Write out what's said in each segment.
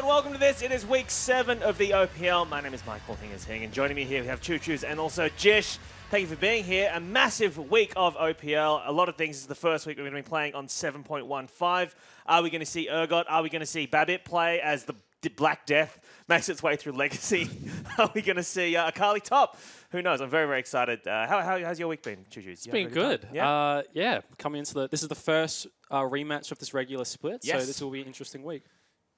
and welcome to this. It is week 7 of the OPL. My name is Michael Hingers-Hing, and joining me here we have Choo Choos and also Jish. Thank you for being here. A massive week of OPL. A lot of things. This is the first week we're going to be playing on 7.15. Are we going to see Urgot? Are we going to see Babbitt play as the Black Death makes its way through Legacy? Are we going to see Akali top? Who knows? I'm very, very excited. How's your week been, Choo Choos? It's been good. Yeah, coming into this is the first rematch of this regular split, so this will be an interesting week.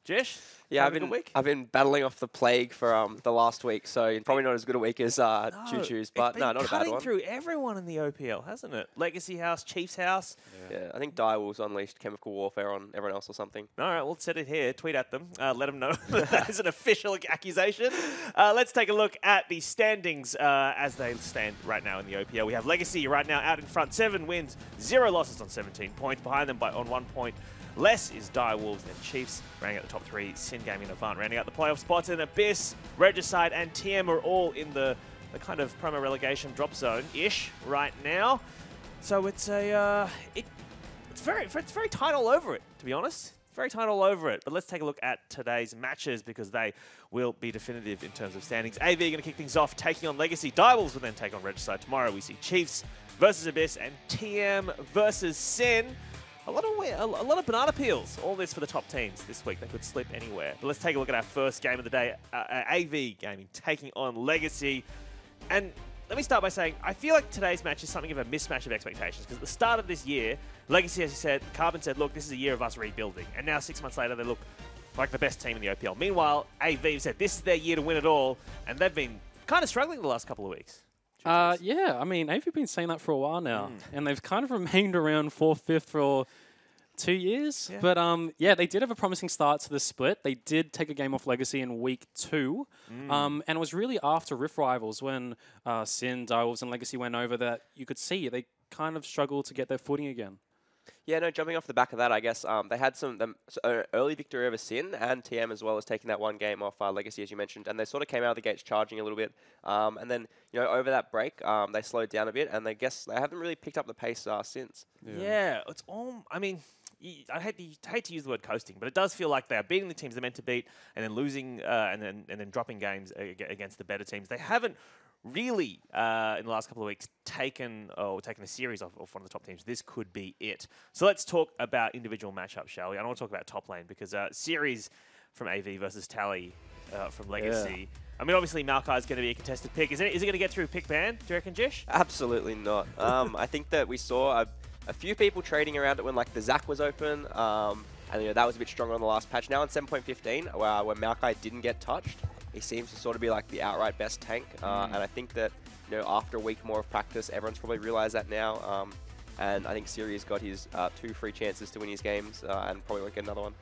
Jish? Yeah, I've been battling off the plague for the last week, so probably not as good a week as Choo Choos, but no, not a bad one. Cutting through everyone in the OPL, hasn't it? Legacy House, Chiefs House. Yeah, I think Direwolves unleashed chemical warfare on everyone else or something. All right, we'll set it here. Tweet at them. Let them know that is an official accusation. Let's take a look at the standings as they stand right now in the OPL. We have Legacy right now out in front, 7 wins, 0 losses on 17 points. Behind them on 1 point. Less is Direwolves and Chiefs, rounding out the top 3. Sin Gaming and Avant rounding out the playoff spots. And Abyss, Regicide, and TM are all in the kind of promo relegation drop zone-ish right now. So it's it's very tight all over it, to be honest. Very tight all over it. But let's take a look at today's matches because they will be definitive in terms of standings. AV going to kick things off, taking on Legacy. Direwolves will then take on Regicide. Tomorrow we see Chiefs versus Abyss and TM versus Sin. A lot of banana peels. All this for the top teams this week. They could slip anywhere. But let's take a look at our first game of the day. AV Gaming taking on Legacy. And let me start by saying, I feel like today's match is something of a mismatch of expectations. Because at the start of this year, Legacy, as you said, Carbon said, look, this is a year of us rebuilding. And now 6 months later, they look like the best team in the OPL. Meanwhile, AV said this is their year to win it all. And they've been kind of struggling the last couple of weeks. Yeah, I mean, AV have been saying that for a while now, and they've kind of remained around 4th, 5th for 2 years. Yeah. But yeah, they did have a promising start to the split. They did take a game off Legacy in week 2, and it was really after Rift Rivals when Sin, Direwolves, and Legacy went over that you could see they kind of struggled to get their footing again. Yeah, no, jumping off the back of that, I guess they had some early victory over Sin and TM as well as taking that one game off Legacy, as you mentioned, and they sort of came out of the gates charging a little bit. And then, you know, over that break, they slowed down a bit, and they haven't really picked up the pace since. Yeah, it's all. I mean, I hate to use the word coasting, but it does feel like they are beating the teams they're meant to beat, and then losing, and then dropping games against the better teams. They haven't really, in the last couple of weeks, taken a series off one of the top teams. This could be it. So let's talk about individual matchups, shall we? I don't want to talk about top lane because series from AV versus Tally from Legacy. Yeah. I mean, obviously, Maokai is going to be a contested pick. Is it going to get through pick ban? Do you reckon, Jish? Absolutely not. I think that we saw a few people trading around it when like the Zac was open, and you know, that was a bit stronger on the last patch. Now on 7.15, where Maokai didn't get touched, he seems to sort of be like the outright best tank, and I think that, you know, after a week more of practice, everyone's probably realized that now. And I think Siri's got his 2 free chances to win his games, and probably won't get another one.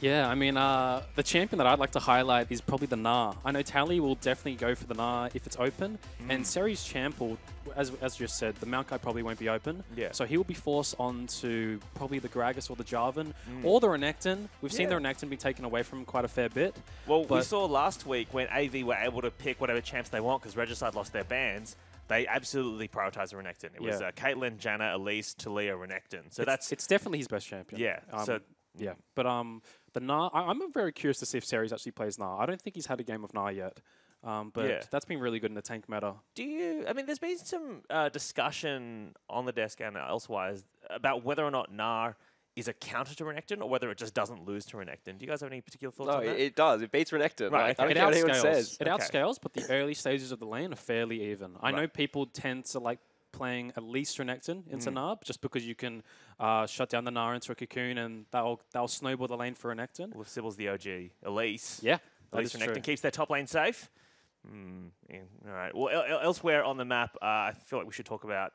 Yeah, I mean, the champion that I'd like to highlight is probably the Gnar. I know Tally will definitely go for the Gnar if it's open, and Seri's champ will, as you just said, the Maokai probably won't be open. Yeah. So he will be forced onto probably the Gragas or the Jarvan or the Renekton. We've seen the Renekton be taken away from him quite a fair bit. Well, we saw last week when AV were able to pick whatever champs they want because Regicide lost their bans. They absolutely prioritized the Renekton. It was Caitlyn, Janna, Elise, Talia, Renekton. So it's definitely his best champion. Yeah. Yeah, but the Gnar, I'm very curious to see if Series actually plays Gnar. I don't think he's had a game of Gnar yet, but that's been really good in the tank meta. I mean, there's been some discussion on the desk and elsewise about whether or not Gnar is a counter to Renekton or whether it just doesn't lose to Renekton. Do you guys have any particular thoughts on that? No, it does. It beats Renekton. Right, I don't care what anyone says. It outscales, but the early stages of the lane are fairly even. I know people tend to like playing at least Renekton into Gnar, just because you can shut down the Gnar into a cocoon and they'll snowball the lane for Renekton. Well, if Sybil's the OG, Elise. Yeah, Elise Renekton keeps their top lane safe. Yeah, all right. Well, elsewhere on the map, I feel like we should talk about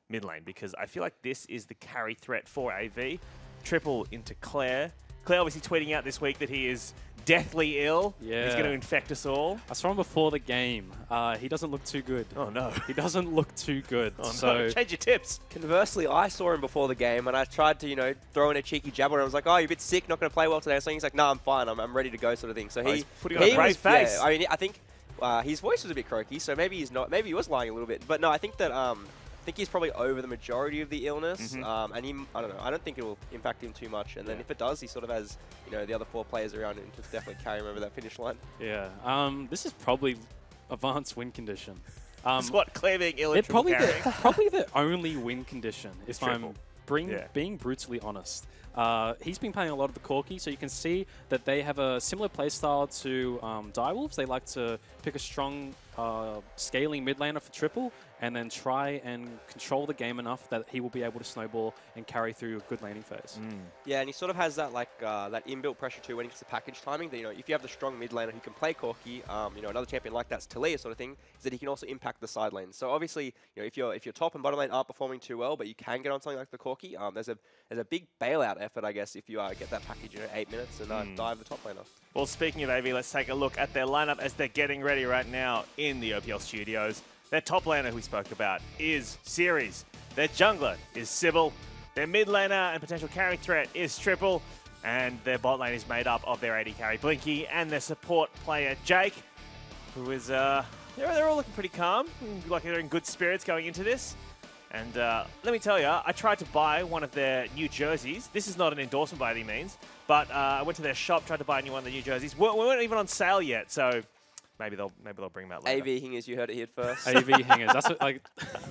mid lane because I feel like this is the carry threat for AV. Triple into Claire. Claire obviously tweeting out this week that he is deathly ill. Yeah. He's going to infect us all. I saw him before the game. He doesn't look too good. Oh, no. He doesn't look too good. Oh, no. Change your tips. Conversely, I saw him before the game, and I tried to, you know, throw in a cheeky jab, and I was like, oh, you're a bit sick, not going to play well today. So he's like, no, I'm fine. I'm ready to go sort of thing. So he's putting on a brave face. Yeah, I mean, I think his voice was a bit croaky, so maybe he's not. Maybe he was lying a little bit. But no, I think that think he's probably over the majority of the illness, and I don't know. I don't think it will impact him too much. And then if it does, he sort of has the other 4 players around him to definitely carry him over that finish line. Yeah. This is probably Avant's win condition. It's what Claire being ill and probably the only win condition. If I'm being brutally honest. He's been playing a lot of the Corki, so you can see that they have a similar playstyle to Direwolves. They like to pick a strong scaling mid laner for triple and then try and control the game enough that he will be able to snowball and carry through a good laning phase. Yeah, and he sort of has that that inbuilt pressure too when it gets to package timing. That, if you have the strong mid laner who can play Corki, another champion like that's Talia sort of thing, is that he can also impact the side lanes. So obviously, if your top and bottom lane aren't performing too well, but you can get on something like the Corki, there's a big bailout effort, I guess, if you get that package in 8 minutes and dive the top laner. Well, speaking of AV, let's take a look at their lineup as they're getting ready right now in the OPL studios. Their top laner, who we spoke about, is Series. Their jungler is Sybil. Their mid laner and potential carry threat is Triple. And their bot lane is made up of their AD carry Blinky and their support player Jake, who is, they're all looking pretty calm, like they're in good spirits going into this. And let me tell you, I tried to buy one of their new jerseys. This is not an endorsement by any means, but I went to their shop, tried to buy a new one of the new jerseys. We weren't even on sale yet, so maybe they'll bring them out later. AV Hingers, you heard it here first. AV Hingers, that's what, like.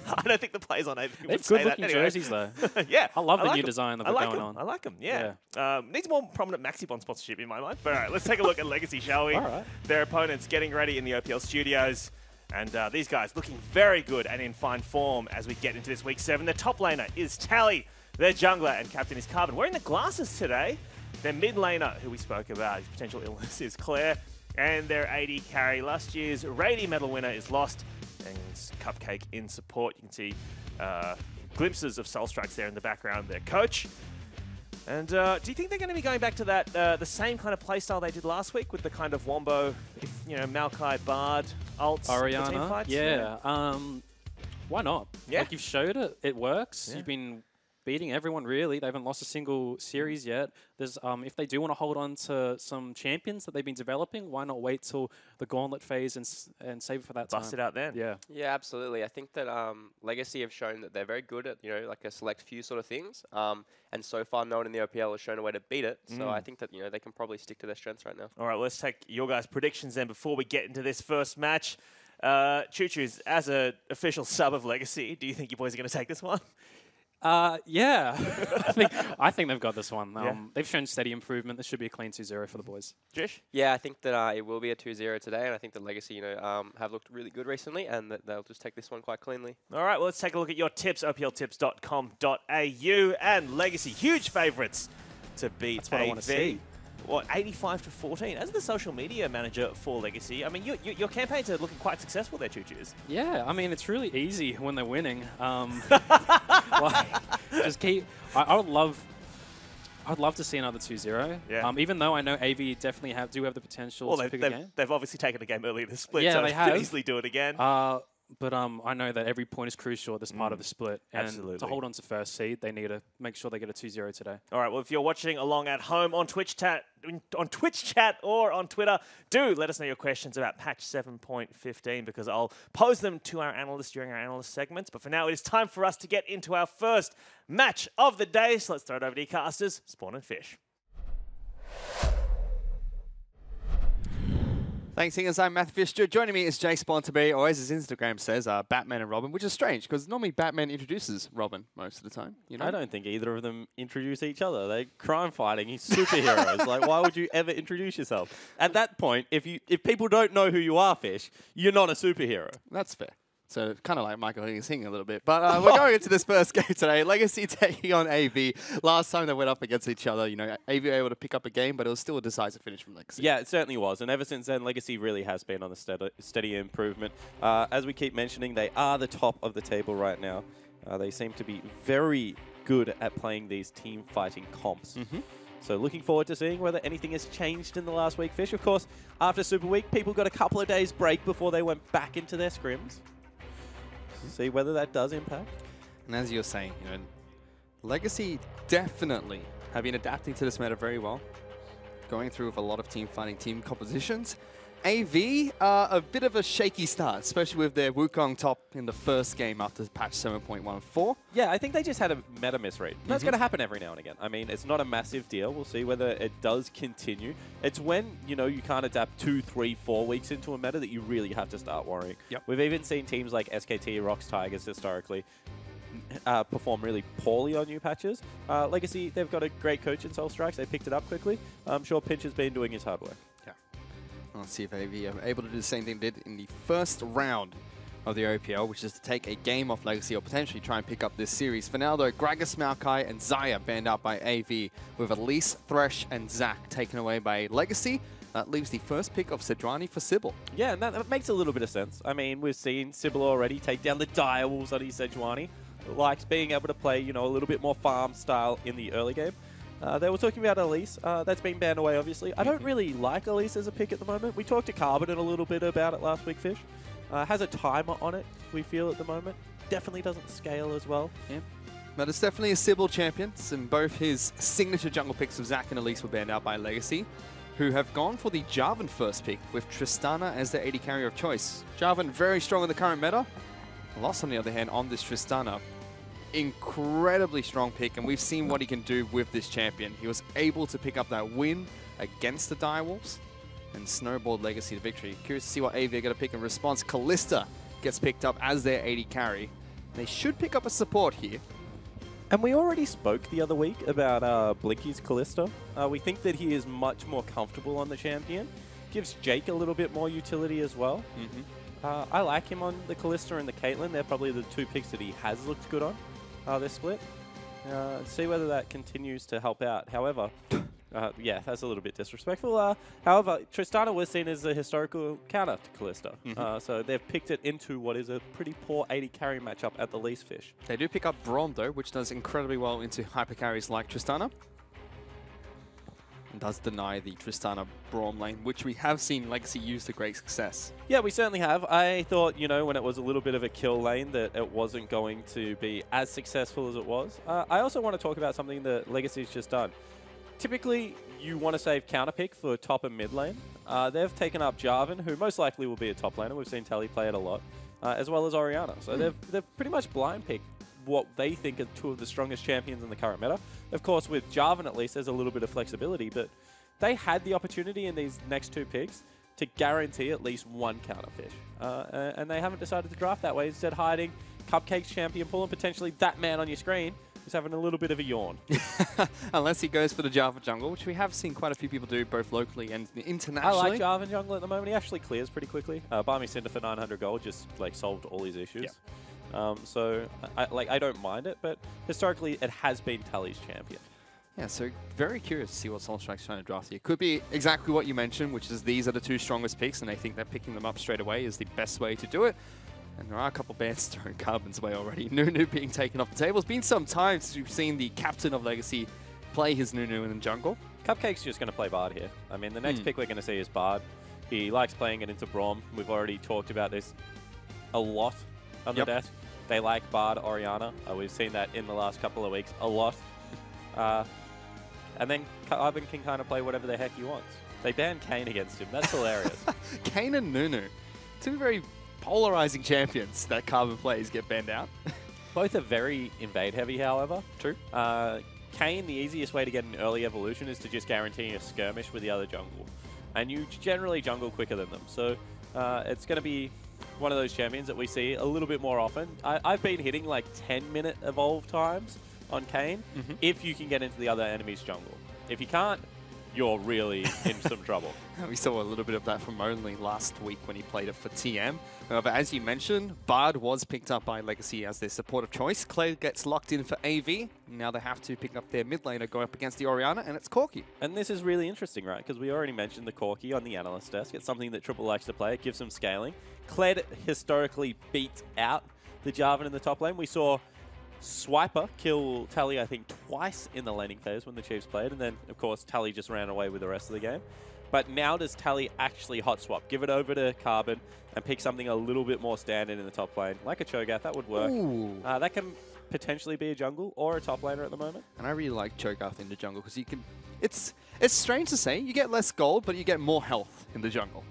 I don't think the players on AV They're good-looking jerseys, though. Yeah, I love the new design that we're going on. I like them. Yeah. Needs more prominent Maxi-Bond sponsorship in my mind. But all right, let's take a look at Legacy, shall we? All right. Their opponents getting ready in the OPL studios. And these guys looking very good and in fine form as we get into this week 7. Their top laner is Tally. Their jungler and captain is Carbon. Wearing the glasses today. Their mid laner, who we spoke about, his potential illness, is Claire. And their AD carry, last year's Radiant Medal winner, is Lost. And Cupcake in support. You can see glimpses of Soul Strikes there in the background. Their coach. And do you think they're going to be going back to that the same kind of playstyle they did last week with the kind of Wombo, Maokai, Bard, ults, Orianna, team fights? Yeah. Why not? Yeah. Like, you've showed it. It works. Yeah. You've been beating everyone, really. They haven't lost a single series yet. There's if they do want to hold on to some champions that they've been developing, why not wait till the Gauntlet phase and save it for that time? Bust it out then. Yeah. Yeah, absolutely. I think that Legacy have shown that they're very good at, like a select few sort of things. And so far, no one in the OPL has shown a way to beat it. So I think that, they can probably stick to their strengths right now. All right, let's take your guys' predictions then before we get into this first match. Choo Choo's, as an official sub of Legacy, do you think you boys are going to take this one? Yeah. I think they've got this one. They've shown steady improvement. This should be a clean 2-0 for the boys. Jish? Yeah, I think that it will be a 2-0 today, and I think that Legacy, have looked really good recently, and that they'll just take this one quite cleanly. All right, well, let's take a look at your tips, opltips.com.au, and Legacy, huge favourites to beat That's what I want to see. What, 85-14? As the social media manager for Legacy, I mean, your campaigns are looking quite successful there, Choo Choos. Yeah, I mean, it's really easy when they're winning. Just keep. I'd love to see another 2-0. Yeah. Even though I know AV definitely do have the potential to pick a game. They've obviously taken a game early in the split, yeah, so they could easily do it again. But I know that every point is crucial at this part of the split. And Absolutely. to hold on to first seed, they need to make sure they get a 2-0 today. All right, well, if you're watching along at home on Twitch chat or on Twitter, do let us know your questions about patch 7.15 because I'll pose them to our analysts during our analyst segments. But for now, it is time for us to get into our first match of the day. So let's throw it over to you casters, Spawn and Fish. Thanks, Hingers. I'm Matthew Fisher. Joining me is Jake Spontaby, or as his Instagram says, Batman and Robin, which is strange because normally Batman introduces Robin most of the time. I don't think either of them introduce each other. They're crime fighting superheroes. Like, why would you ever introduce yourself? At that point, if people don't know who you are, Fish, you're not a superhero. That's fair. So kind of like Michael Higgins singing a little bit. But we're going into this first game today. Legacy taking on AV. Last time they went up against each other, AV were able to pick up a game, but it was still a decisive finish from Legacy. Yeah, it certainly was. And ever since then, Legacy really has been on a steady improvement. As we keep mentioning, they are the top of the table right now. They seem to be very good at playing these team fighting comps. So looking forward to seeing whether anything has changed in the last week, Fish. Of course, after Super Week, people got a couple of days break before they went back into their scrims. See whether that does impact. And as you're saying, Legacy definitely have been adapting to this meta very well. Going through with a lot of team fighting team compositions. AV, a bit of a shaky start, especially with their Wukong top in the first game after patch 7.14. Yeah, I think they just had a meta misread. That's going to happen every now and again. I mean, it's not a massive deal. We'll see whether it does continue. It's when, you know, you can't adapt 2, 3, 4 weeks into a meta that you really have to start worrying. Yep. We've even seen teams like SKT, Rocks, Tigers historically perform really poorly on new patches. Legacy, they've got a great coach in Soul Strikes. They picked it up quickly. I'm sure Pinch has been doing his hard work. Yeah. Let's see if AV are able to do the same thing they did in the first round of the OPL, which is to take a game off Legacy or potentially try and pick up this series. For now, though, Gragas, Maokai, and Zaya banned out by AV, with Elise, Thresh, and Zac taken away by Legacy. That leaves the first pick of Sejuani for Sybil. Yeah, and that makes a little bit of sense. I mean, we've seen Sybil already take down the direwolves on his Sejuani. Likes being able to play, you know, a little bit more farm style in the early game. They were talking about Elise. That's been banned away, obviously. I don't really like Elise as a pick at the moment. We talked to Carbon a little bit about it last week, Fish. Has a timer on it, we feel, at the moment. Definitely doesn't scale as well. Yeah. But it's definitely a Sybil champion, and both his signature jungle picks of Zac and Elise were banned out by Legacy, who have gone for the Jarvan first pick, with Tristana as their AD carrier of choice. Jarvan very strong in the current meta. Lost, on the other hand, on this Tristana. Incredibly strong pick, and we've seen what he can do with this champion. He was able to pick up that win against the Direwolves and snowballed Legacy to victory. Curious to see what AV are going to pick in response. Kalista gets picked up as their AD carry. They should pick up a support here. And we already spoke the other week about Blinky's Kalista. We think that he is much more comfortable on the champion. Gives Jake a little bit more utility as well. I like him on the Kalista and the Caitlyn. They're probably the two picks that he has looked good on. This split. See whether that continues to help out. However, yeah, that's a little bit disrespectful. However, Tristana was seen as a historical counter to Kalista. So they've picked it into what is a pretty poor AD carry matchup at the least, Fish. They do pick up Braum, though, which does incredibly well into hyper carries like Tristana. And does deny the Tristana Braum lane, which we have seen Legacy use to great success. Yeah, we certainly have. I thought, you know, when it was a little bit of a kill lane, that it wasn't going to be as successful as it was. I also want to talk about something that Legacy's just done. Typically, you want to save counter pick for top and mid lane. They've taken up Jarvan, who most likely will be a top laner. We've seen Tally play it a lot, as well as Orianna. So they've pretty much blind picked what they think are two of the strongest champions in the current meta. Of course, with Jarvan at least, there's a little bit of flexibility, but they had the opportunity in these next two picks to guarantee at least one counterfish. And they haven't decided to draft that way, instead hiding Cupcake's champion pool and potentially that man on your screen who's having a little bit of a yawn. Unless he goes for the Jarvan jungle, which we have seen quite a few people do both locally and internationally. I like Jarvan jungle at the moment. He actually clears pretty quickly. Buy me Cinder for 900 gold just like solved all his issues. Yep. So I don't mind it, but historically it has been Tally's champion. Yeah, so very curious to see what Soul Strike's trying to draft here. Could be exactly what you mentioned, which is these are the two strongest picks, and they think that picking them up straight away is the best way to do it. And there are a couple bans throwing Carbon's way already. Nunu being taken off the table. It's been some time since we've seen the captain of Legacy play his Nunu in the jungle. Cupcake's just going to play Bard here. I mean, the next pick we're going to see is Bard. He likes playing it into Braum. We've already talked about this a lot on the desk. They like Bard, Orianna. We've seen that in the last couple of weeks a lot. And then Carbon can kind of play whatever the heck he wants. They banned Kayn against him. That's hilarious. Kayn and Nunu. Two very polarizing champions that Carbon plays get banned out. Both are very invade heavy, however. True. Kayn, the easiest way to get an early evolution is to just guarantee a skirmish with the other jungle. And you generally jungle quicker than them. So it's going to be one of those champions that we see a little bit more often. I've been hitting like 10-minute evolve times on Kayn if you can get into the other enemy's jungle. If you can't, you're really in some trouble. We saw a little bit of that from Only last week when he played it for TM. But as you mentioned, Bard was picked up by Legacy as their supportive choice. Clay gets locked in for AV. Now they have to pick up their mid laner going up against the Orianna, and it's Corki. And this is really interesting, right? Because we already mentioned the Corki on the analyst desk. It's something that Triple likes to play. It gives them scaling. Kled historically beat out the Jarvan in the top lane. We saw Swiper kill Tally, I think, twice in the laning phase when the Chiefs played. And then, of course, Tally just ran away with the rest of the game. But now does Tally actually hot swap? Give it over to Carbon and pick something a little bit more standard in the top lane. Like a Cho'Gath, that would work. That can potentially be a jungle or a top laner at the moment. And I really like Cho'Gath in the jungle because you can... It's strange to say, you get less gold, but you get more health in the jungle.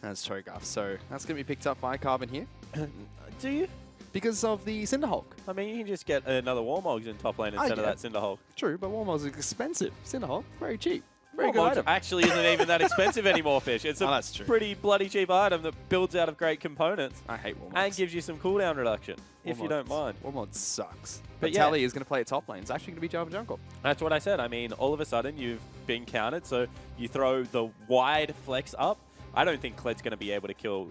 as Cho'Gath. So that's going to be picked up by Carbon here Do you? because of the Cinderhulk. I mean, you can just get another Warmogs in top lane instead of that Cinderhulk. True, but Warmog's expensive. Cinderhulk, very cheap. Very good Warmog item. actually isn't even that expensive anymore, Fish. It's a that's true. pretty bloody cheap item that builds out of great components I hate Warmogs. and gives you some cooldown reduction, if you don't mind. Warmog sucks. But But yeah. Tally is going to play at top lane. It's actually going to be Java Jungle. That's what I said. I mean, all of a sudden you've been countered, so you throw the wide flex up. I don't think Kled's going to be able to kill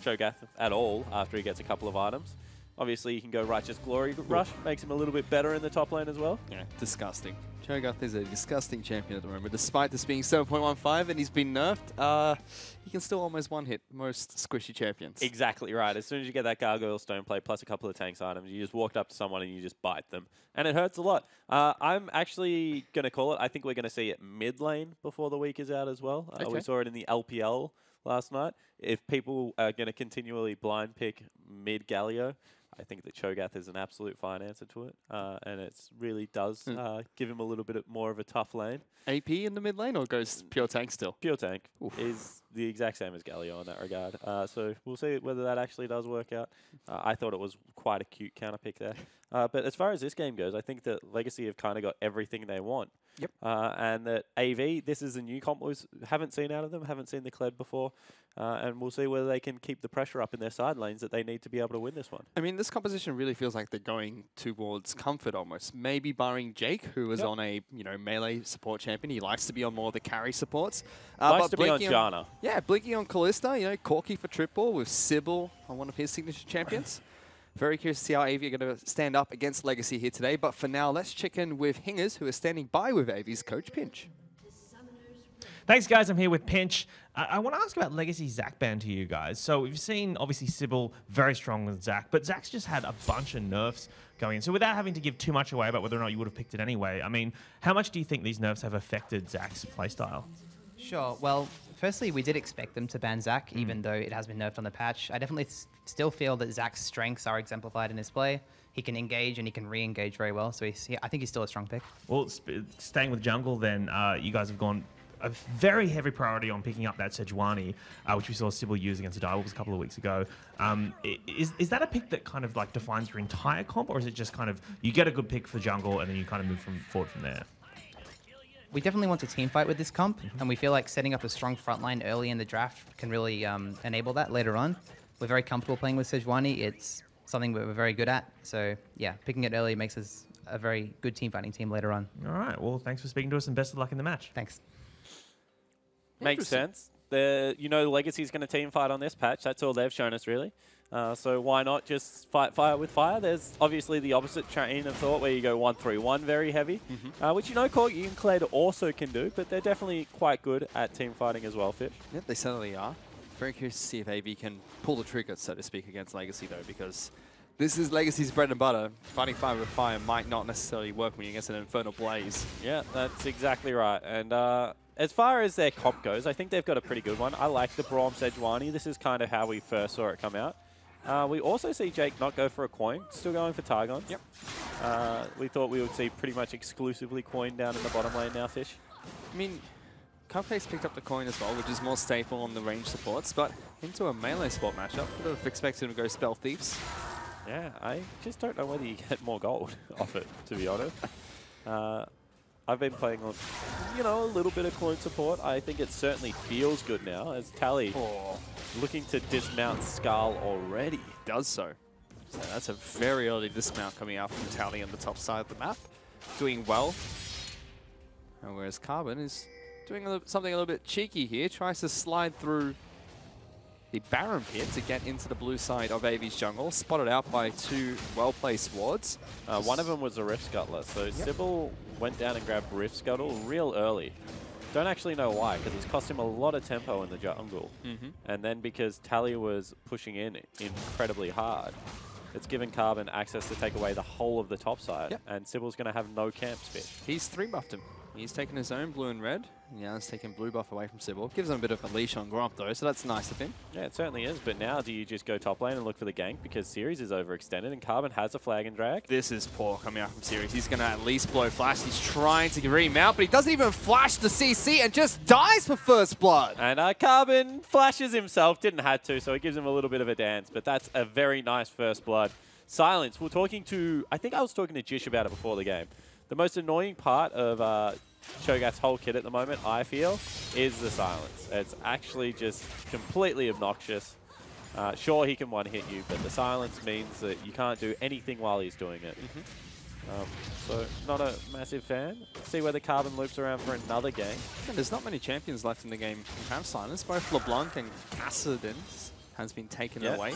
Cho'Gath at all after he gets a couple of items. Obviously, you can go Righteous Glory Rush, makes him a little bit better in the top lane as well. Yeah, disgusting. Cho'Gath is a disgusting champion at the moment. Despite this being 7.15 and he's been nerfed, he can still almost one-hit most squishy champions. Exactly right. As soon as you get that Gargoyle Stone play plus a couple of tanks items, you just walked up to someone and you just bite them. And it hurts a lot. I'm actually going to call it. I think we're going to see it mid lane before the week is out as well. We Okay. saw it in the LPL last night. If people are going to continually blind pick mid Galio, I think that Cho'Gath is an absolute fine answer to it. And it really does give him a little bit more of a tough lane. AP in the mid lane or goes pure tank still? Pure tank Oof. is the exact same as Galio in that regard. So we'll see whether that actually does work out. I thought it was quite a cute counter pick there. But as far as this game goes, I think that Legacy have kind of got everything they want. Yep. And that AV, this is a new comp we haven't seen out of them, haven't seen the Kled before. And we'll see whether they can keep the pressure up in their side lanes that they need to be able to win this one. I mean, this composition really feels like they're going towards comfort almost. Maybe barring Jake, who is on a melee support champion. He likes to be on more of the carry supports. Likes but to be on Blinky Janna. Yeah, Blinky on Callista, Corky for triple with Sybil on one of his signature champions. Very curious to see how AV are going to stand up against Legacy here today. But for now, let's check in with Hingers, who is standing by with AV's coach, Pinch. Thanks, guys. I'm here with Pinch. I want to ask about Legacy Zac ban to you guys. So we've seen, obviously, Sybil very strong with Zac, but Zac's just had a bunch of nerfs going in. So without having to give too much away about whether or not you would have picked it anyway, I mean, how much do you think these nerfs have affected Zac's playstyle? Sure. Well, firstly, we did expect them to ban Zac, even though it has been nerfed on the patch. I definitely still feel that Zac's strengths are exemplified in his play. He can engage and he can re-engage very well. So I think he's still a strong pick. Well, staying with jungle, then you guys have gone a very heavy priority on picking up that Sejuani, which we saw Sybil use against the Direwolves a couple of weeks ago. Is that a pick that kind of like defines your entire comp, or is it just kind of you get a good pick for jungle and then you kind of move forward from there? We definitely want to team fight with this comp, and we feel like setting up a strong front line early in the draft can really enable that later on. We're very comfortable playing with Sejuani. It's something we're very good at. So yeah, picking it early makes us a very good team fighting team later on. All right. Well, thanks for speaking to us and best of luck in the match. Thanks. Makes sense. Legacy's going to team fight on this patch. That's all they've shown us, really. So why not just fight fire with fire? There's obviously the opposite train of thought where you go 1-3-1 very heavy, which Corky and Kled also can do, but they're definitely quite good at team fighting as well, Fish. Yep, they certainly are. Very curious to see if AV can pull the trigger, so to speak, against Legacy, though, because this is Legacy's bread and butter. Fighting fire with fire might not necessarily work when you're against an Infernal Blaze. Yeah, that's exactly right. And as far as their comp goes, I think they've got a pretty good one. I like the Braum Sejuani. This is kind of how we first saw it come out. We also see Jake not go for a coin, still going for Targons. Yep. We thought we would see pretty much exclusively coin down in the bottom lane now, Fish. I mean, Cupcakes picked up the coin as well, which is more staple on the range supports, but into a melee spot matchup, would have expected him to go Spell Thieves. Yeah, I just don't know whether you get more gold off it, to be honest. I've been playing on, a little bit of coin support. I think it certainly feels good now as Tally looking to dismount Skull already. Does so. So that's a very early dismount coming out from Tally on the top side of the map. Doing well. And whereas Carbon is doing something a little bit cheeky here. Tries to slide through the Baron pit to get into the blue side of AV's jungle. Spotted out by two well-placed wards. One of them was a Rift Scuttler. So Sybil went down and grabbed Rift Scuttle real early. Don't actually know why, because it's cost him a lot of tempo in the jungle. And then because Tally was pushing in incredibly hard, it's given Carbon access to take away the whole of the top side. And Sybil's going to have no camps fit. He's 3-buffed him. He's taken his own blue and red. Yeah, he's taking blue buff away from Sybil. Gives him a bit of a leash on Gromp though, so that's nice of him. Yeah, it certainly is. But now do you just go top lane and look for the gank because Series is overextended and Carbon has a flag and drag? This is poor coming out from Series. He's going to at least blow flash. He's trying to remount, but he doesn't even flash the CC and just dies for first blood. And Carbon flashes himself, didn't have to, so it gives him a little bit of a dance. But that's a very nice first blood. Silence. I think I was talking to Jish about it before the game. The most annoying part of Cho'Gath's whole kit at the moment, I feel, is the silence. It's actually just completely obnoxious. Sure, he can one-hit you, but the silence means that you can't do anything while he's doing it. So, not a massive fan. See whether Carbon loops around for another game. And there's not many champions left in the game who have silence. Both LeBlanc and Cassidens has been taken away,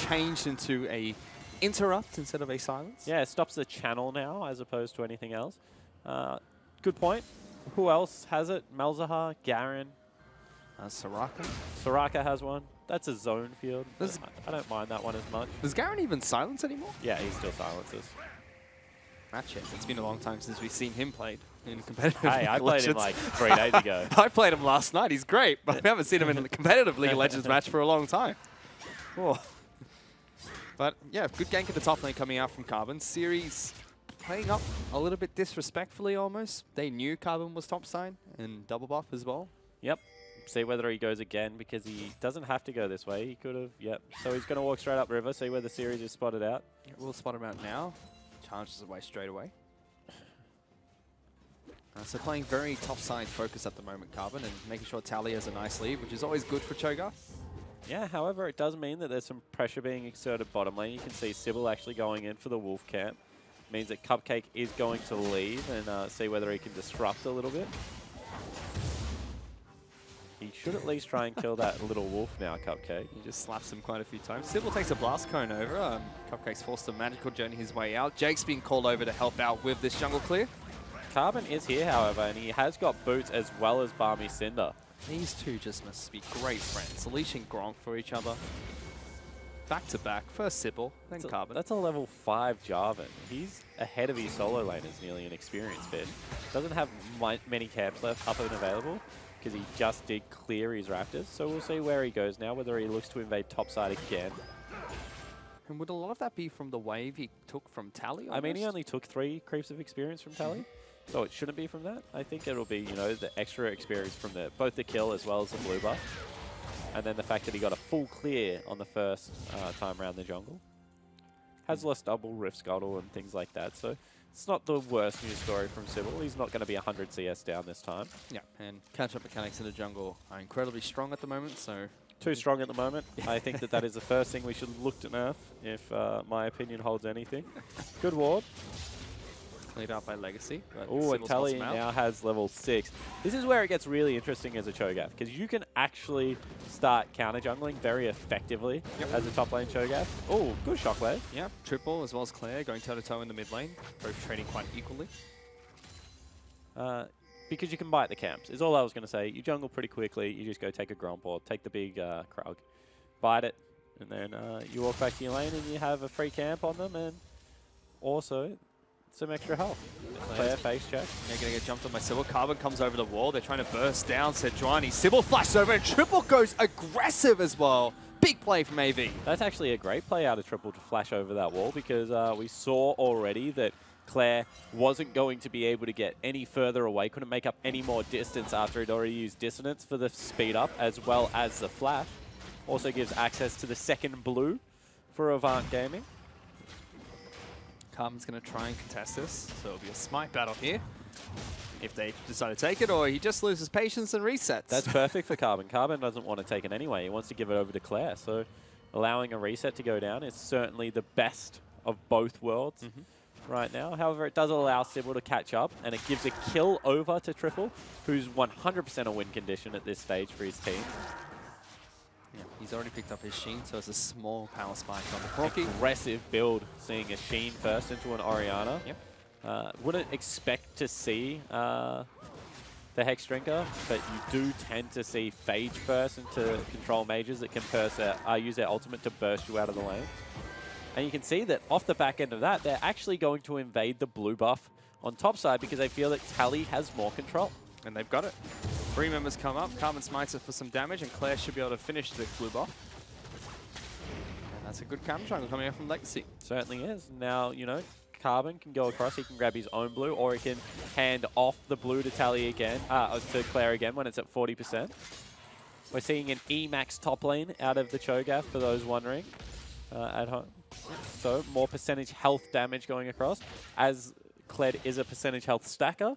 changed into a interrupt instead of a silence. Yeah, it stops the channel now as opposed to anything else. Good point. Who else has it? Malzahar, Garen. Soraka. Soraka has one. That's a zone field. I don't mind that one as much. Does Garen even silence anymore? Yeah, he still silences. Ratchet. It's been a long time since we've seen him played in competitive Hey, I played him like 3 days ago. I played him last night. He's great, but we haven't seen him in a competitive League of Legends match for a long time. Oh. But yeah, good gank at the top lane coming out from Carbon. Series playing up a little bit disrespectfully almost. They knew Carbon was topside and double buff as well. Yep. See whether he goes again because he doesn't have to go this way. He could have, yep. So he's going to walk straight up river, see where the Series is spotted out. We'll spot him out now. Charges away straight away. So playing very topside focus at the moment, Carbon, and making sure Tally has a nice lead, which is always good for Cho'Gath. Yeah, however, it does mean that there's some pressure being exerted bottom lane. You can see Sybil actually going in for the Wolf camp. Means that Cupcake is going to leave and see whether he can disrupt a little bit. He should at least try and kill that little wolf now, Cupcake. He just slaps him quite a few times. Sybil takes a blast cone over. Cupcake's forced to magical journey his way out. Jake's being called over to help out with this jungle clear. Carbon is here, however, and he has got boots as well as Balmy Cinder. These two just must be great friends. Leash and Gronk for each other. Back to back. First Sybil, then Carbon. That's a level 5 Jarvan. He's ahead of his solo laners, nearly an experienced fish. Doesn't have many camps left up and available because he just did clear his Raptors. So we'll see where he goes now, whether he looks to invade topside again. And would a lot of that be from the wave he took from Tally? I mean, he only took 3 creeps of experience from Tally. So it shouldn't be from that. I think it'll be, you know, the extra experience from both the kill as well as the blue buff. And then the fact that he got a full clear on the first time around the jungle. Has lost double, Rift Scuttle and things like that. So it's not the worst news story from Sybil. He's not going to be 100 CS down this time. Yeah, and catch-up mechanics in the jungle are incredibly strong at the moment, so... Too strong at the moment. I think that is the first thing we should look to nerf, if my opinion holds anything. Good ward. Cleared out by Legacy. Oh, and Tally now has level 6. This is where it gets really interesting as a Cho'Gath, because you can actually start counter jungling very effectively as a top lane Cho'Gath. Oh, good shockwave. Yeah, triple as well as Claire going toe-to-toe in the mid lane, both trading quite equally. Because you can bite the camps, is all I was going to say. You jungle pretty quickly, you just go take a Gromp or take the big Krug, bite it, and then you walk back to your lane and you have a free camp on them, and also some extra health. Player face check. They're going to get jumped on by Sybil. Carbon comes over the wall. They're trying to burst down Sejuani. Sybil flashes over and Triple goes aggressive as well. Big play from AV. That's actually a great play out of Triple to flash over that wall because we saw already that Claire wasn't going to be able to get any further away, couldn't make up any more distance after he'd already used Dissonance for the speed up as well as the flash. Also gives access to the second blue for Avant Gaming. Carbon's going to try and contest this, so it'll be a smite battle here. If they decide to take it, or he just loses patience and resets. That's perfect for Carbon. Carbon doesn't want to take it anyway. He wants to give it over to Claire, so allowing a reset to go down is certainly the best of both worlds right now. However, it does allow Sybil to catch up, and it gives a kill over to Triple, who's 100% a win condition at this stage for his team. Yeah, he's already picked up his Sheen, so it's a small power spike on the Crocky. Aggressive build, seeing a Sheen first into an Orianna. Yep. Wouldn't expect to see the Hex Drinker, but you do tend to see Phage first into control mages that can use their ultimate to burst you out of the lane. And you can see that off the back end of that, they're actually going to invade the blue buff on top side because they feel that Tally has more control. And they've got it. 3 members come up. Carbon smites it for some damage, and Claire should be able to finish the blue buff. And that's a good counter jungle coming out from Legacy. Certainly is. Now, you know, Carbon can go across. He can grab his own blue, or he can hand off the blue to Tally again, to Claire again when it's at 40%. We're seeing an Emax top lane out of the Cho'Gath, for those wondering at home. So more percentage health damage going across. As Kled is a percentage health stacker,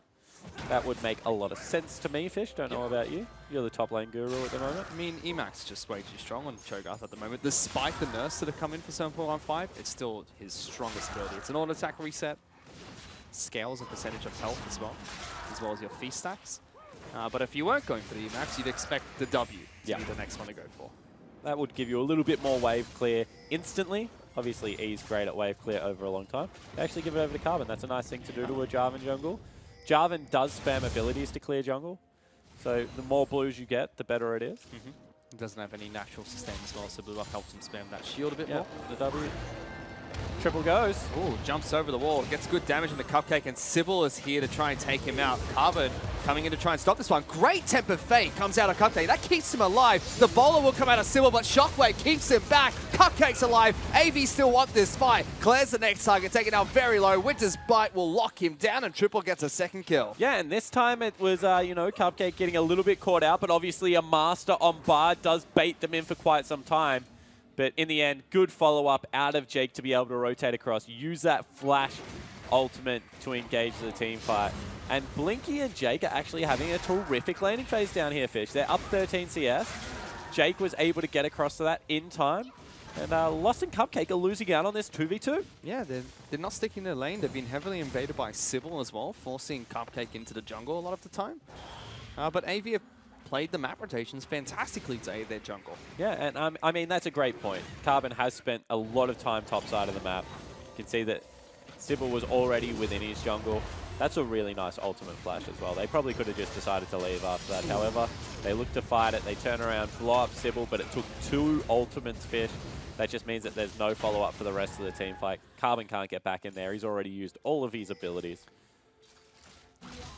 that would make a lot of sense to me, Fish. Don't know about you. You're the top lane guru at the moment. I mean, Emax just way too strong on Cho'Gath at the moment. Despite the nerfs that have come in for 7.15, it's still his strongest ability. It's an auto attack reset, scales a percentage of health as well as your feast stacks. But if you weren't going for the Emax, you'd expect the W to be the next one to go for. That would give you a little bit more wave clear instantly. Obviously, E's great at wave clear over a long time. They actually give it over to Carbon. That's a nice thing to do to a Jarvan jungle. Jarvan does spam abilities to clear jungle, so the more blues you get, the better it is. It doesn't have any natural sustain as well, so blue buff helps him spam that shield a bit more. The W. Triple goes. Ooh, jumps over the wall, gets good damage on the Cupcake, and Sybil is here to try and take him out. Carbon coming in to try and stop this one. Great Temper Fate comes out of Cupcake. That keeps him alive. The bowler will come out of Sybil, but Shockwave keeps him back. Cupcake's alive. AV still want this fight. Claire's the next target, taken out very low. Winter's Bite will lock him down, and Triple gets a second kill. Yeah, and this time it was, you know, Cupcake getting a little bit caught out, but obviously a master on Bard does bait them in for quite some time. But in the end, good follow-up out of Jake to be able to rotate across. Use that flash ultimate to engage the team fight. And Blinky and Jake are actually having a terrific laning phase down here, Fish. They're up 13 CS. Jake was able to get across to that in time. And Lost and Cupcake are losing out on this 2v2. Yeah, they're not sticking their lane. They've been heavily invaded by Sybil as well, forcing Cupcake into the jungle a lot of the time. But AV have played the map rotations fantastically to aid their jungle. Yeah, and I mean, that's a great point. Carbon has spent a lot of time top side of the map. You can see that Sybil was already within his jungle. That's a really nice ultimate flash as well. They probably could have just decided to leave after that. However, they look to fight it. They turn around, blow up Sybil, but it took 2 ultimates, Fish. That just means that there's no follow-up for the rest of the team fight. Carbon can't get back in there. He's already used all of his abilities.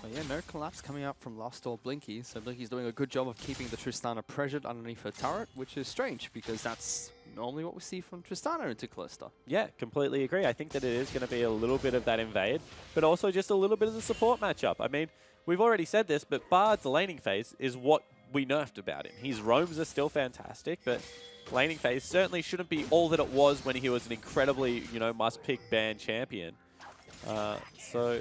But yeah, no collapse coming up from Lost or Blinky, so Blinky's doing a good job of keeping the Tristana pressured underneath her turret, which is strange because that's normally what we see from Tristana into Calista. Yeah, completely agree. I think that it is going to be a little bit of that invade, but also just a little bit of the support matchup. I mean, we've already said this, but Bard's laning phase is what we nerfed about him. His roams are still fantastic, but laning phase certainly shouldn't be all that it was when he was an incredibly, you know, must-pick ban champion. So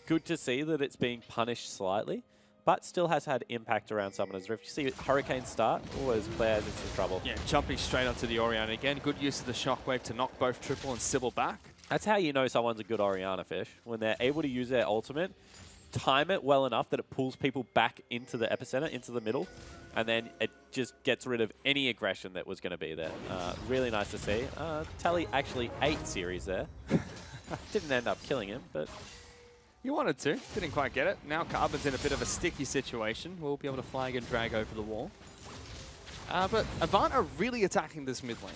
good to see that it's being punished slightly, but still has had impact around Summoners. If you see Hurricane start, always players in some trouble. Yeah, jumping straight onto the Orianna again. Good use of the Shockwave to knock both Triple and Sybil back. That's how you know someone's a good Orianna, Fish. When they're able to use their ultimate, time it well enough that it pulls people back into the epicenter, into the middle, and then it just gets rid of any aggression that was going to be there. Really nice to see. Tally actually ate series there. Didn't end up killing him, but You wanted to, didn't quite get it. Now Carbon's in a bit of a sticky situation. We'll be able to flag and drag over the wall. But Avant are really attacking this mid lane.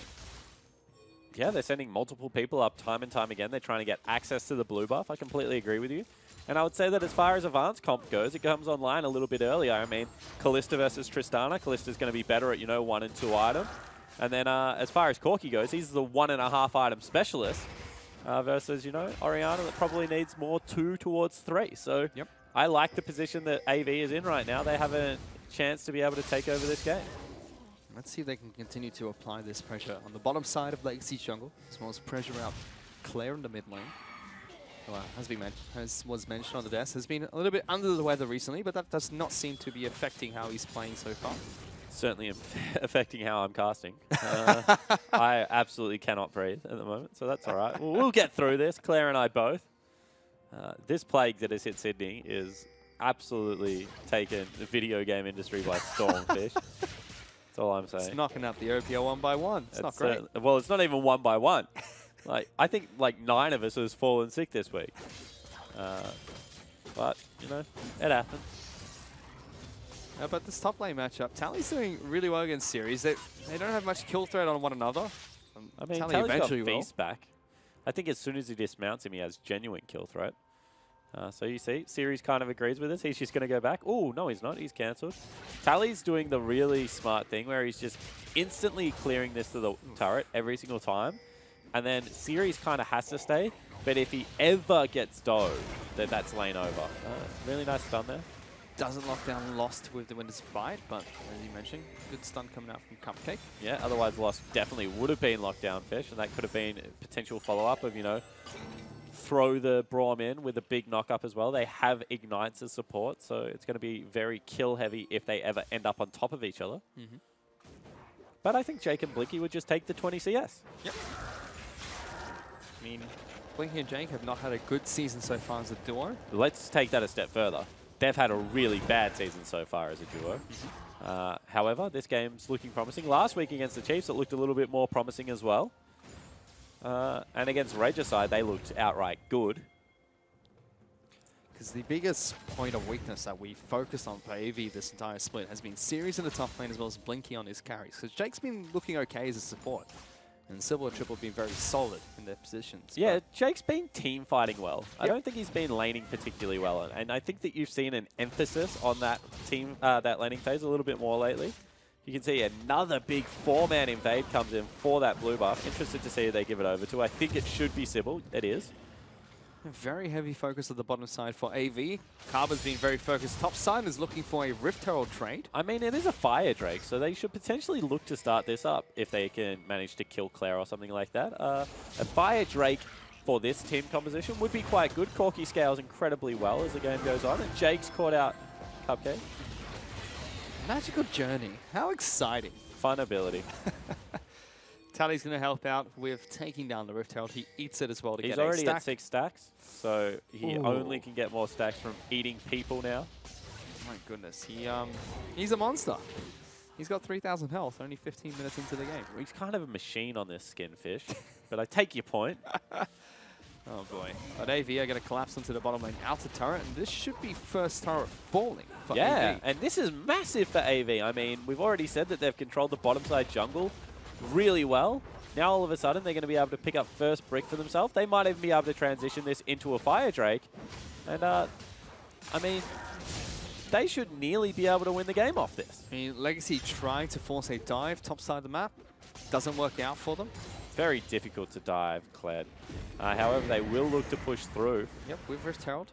yeah, they're sending multiple people up time and time again. They're trying to get access to the blue buff. I completely agree with you. And I would say that as far as Avant's comp goes, it comes online a little bit earlier. I mean, Kalista versus Tristana. Kalista's going to be better at, you know, 1 and 2 item. And then as far as Corki goes, he's the 1.5 item specialist. Versus, you know, Orianna that probably needs more 2 towards 3. So yep. I like the position that AV is in right now. They have a chance to be able to take over this game. Let's see if they can continue to apply this pressure on the bottom side of Legacy jungle, as well as pressure out Claire in the mid lane. Well, as was mentioned on the desk, has been a little bit under the weather recently, but that does not seem to be affecting how he's playing so far. Certainly affecting how I'm casting. I absolutely cannot breathe at the moment, so that's all right. We'll get through this, Claire and I both. This plague that has hit Sydney is absolutely taken the video game industry by storm, Fish. That's all I'm saying. It's knocking out the OPL 1 by 1. It's not great. Well, it's not even 1 by 1. Like, I think like 9 of us has fallen sick this week. But, you know, it happens. But this top lane matchup, Tally's doing really well against Series. They don't have much kill threat on one another. I mean, Tally Tally's eventually got Feast back. I think as soon as he dismounts him, he has genuine kill threat. So you see, Series kind of agrees with us. He's just going to go back. Oh, no, he's not. He's cancelled. Tally's doing the really smart thing where he's just instantly clearing this to the turret every single time. And then Series kind of has to stay. But if he ever gets dove, then that's lane over. Really nice stun there. Doesn't lock down Lost with the Winter's Bite, but as you mentioned, good stun coming out from Cupcake. Yeah, otherwise Lost definitely would have been locked down Fish, and that could have been a potential follow-up of, you know, throw the Braum in with a big knock-up as well. They have Ignites as support, so it's going to be very kill-heavy if they ever end up on top of each other. But I think Jake and Blinky would just take the 20 CS. Yep. I mean, Blinky and Jake have not had a good season so far as a duo. Let's take that a step further. They've had a really bad season so far as a duo. However, this game's looking promising. Last week against the Chiefs, it looked a little bit more promising as well. And against Regicide, they looked outright good. Because the biggest point of weakness that we focused on for AV this entire split has been Series in the top lane as well as Blinky on his carries. Because Jake's been looking okay as a support. And Sybil and Triple have been very solid in their positions. Yeah, Jake's been team fighting well. I don't think he's been laning particularly well. And I think that you've seen an emphasis on that team, that laning phase a little bit more lately. You can see another big 4-man invade comes in for that blue buff. Interested to see who they give it over to. I think it should be Sybil. It is. A very heavy focus at the bottom side for AV. Carver's been very focused. Top side is looking for a Rift Herald trade. I mean, it is a Fire Drake, so they should potentially look to start this up if they can manage to kill Claire or something like that. A Fire Drake for this team composition would be quite good. Corky scales incredibly well as the game goes on, and Jake's caught out Cupcake. Magical Journey. How exciting. Fun ability. Tally's going to help out with taking down the Rift Herald. He eats it as well to get a stack. He's already at 6 stacks, so he only can get more stacks from eating people now. My goodness. He's a monster. He's got 3,000 health, only 15 minutes into the game. He's kind of a machine on this skin, Fish, but I take your point. Oh boy. But AV are going to collapse onto the bottom lane outer turret, and this should be first turret falling for AV. And this is massive for AV. I mean, we've already said that they've controlled the bottom side jungle really well. Now all of a sudden they're going to be able to pick up first brick for themselves. They might even be able to transition this into a Fire Drake. And, I mean, they should nearly be able to win the game off this. I mean, Legacy trying to force a dive top side of the map. Doesn't work out for them. Very difficult to dive, Kled. However, they will look to push through. Yep, with Rift Herald.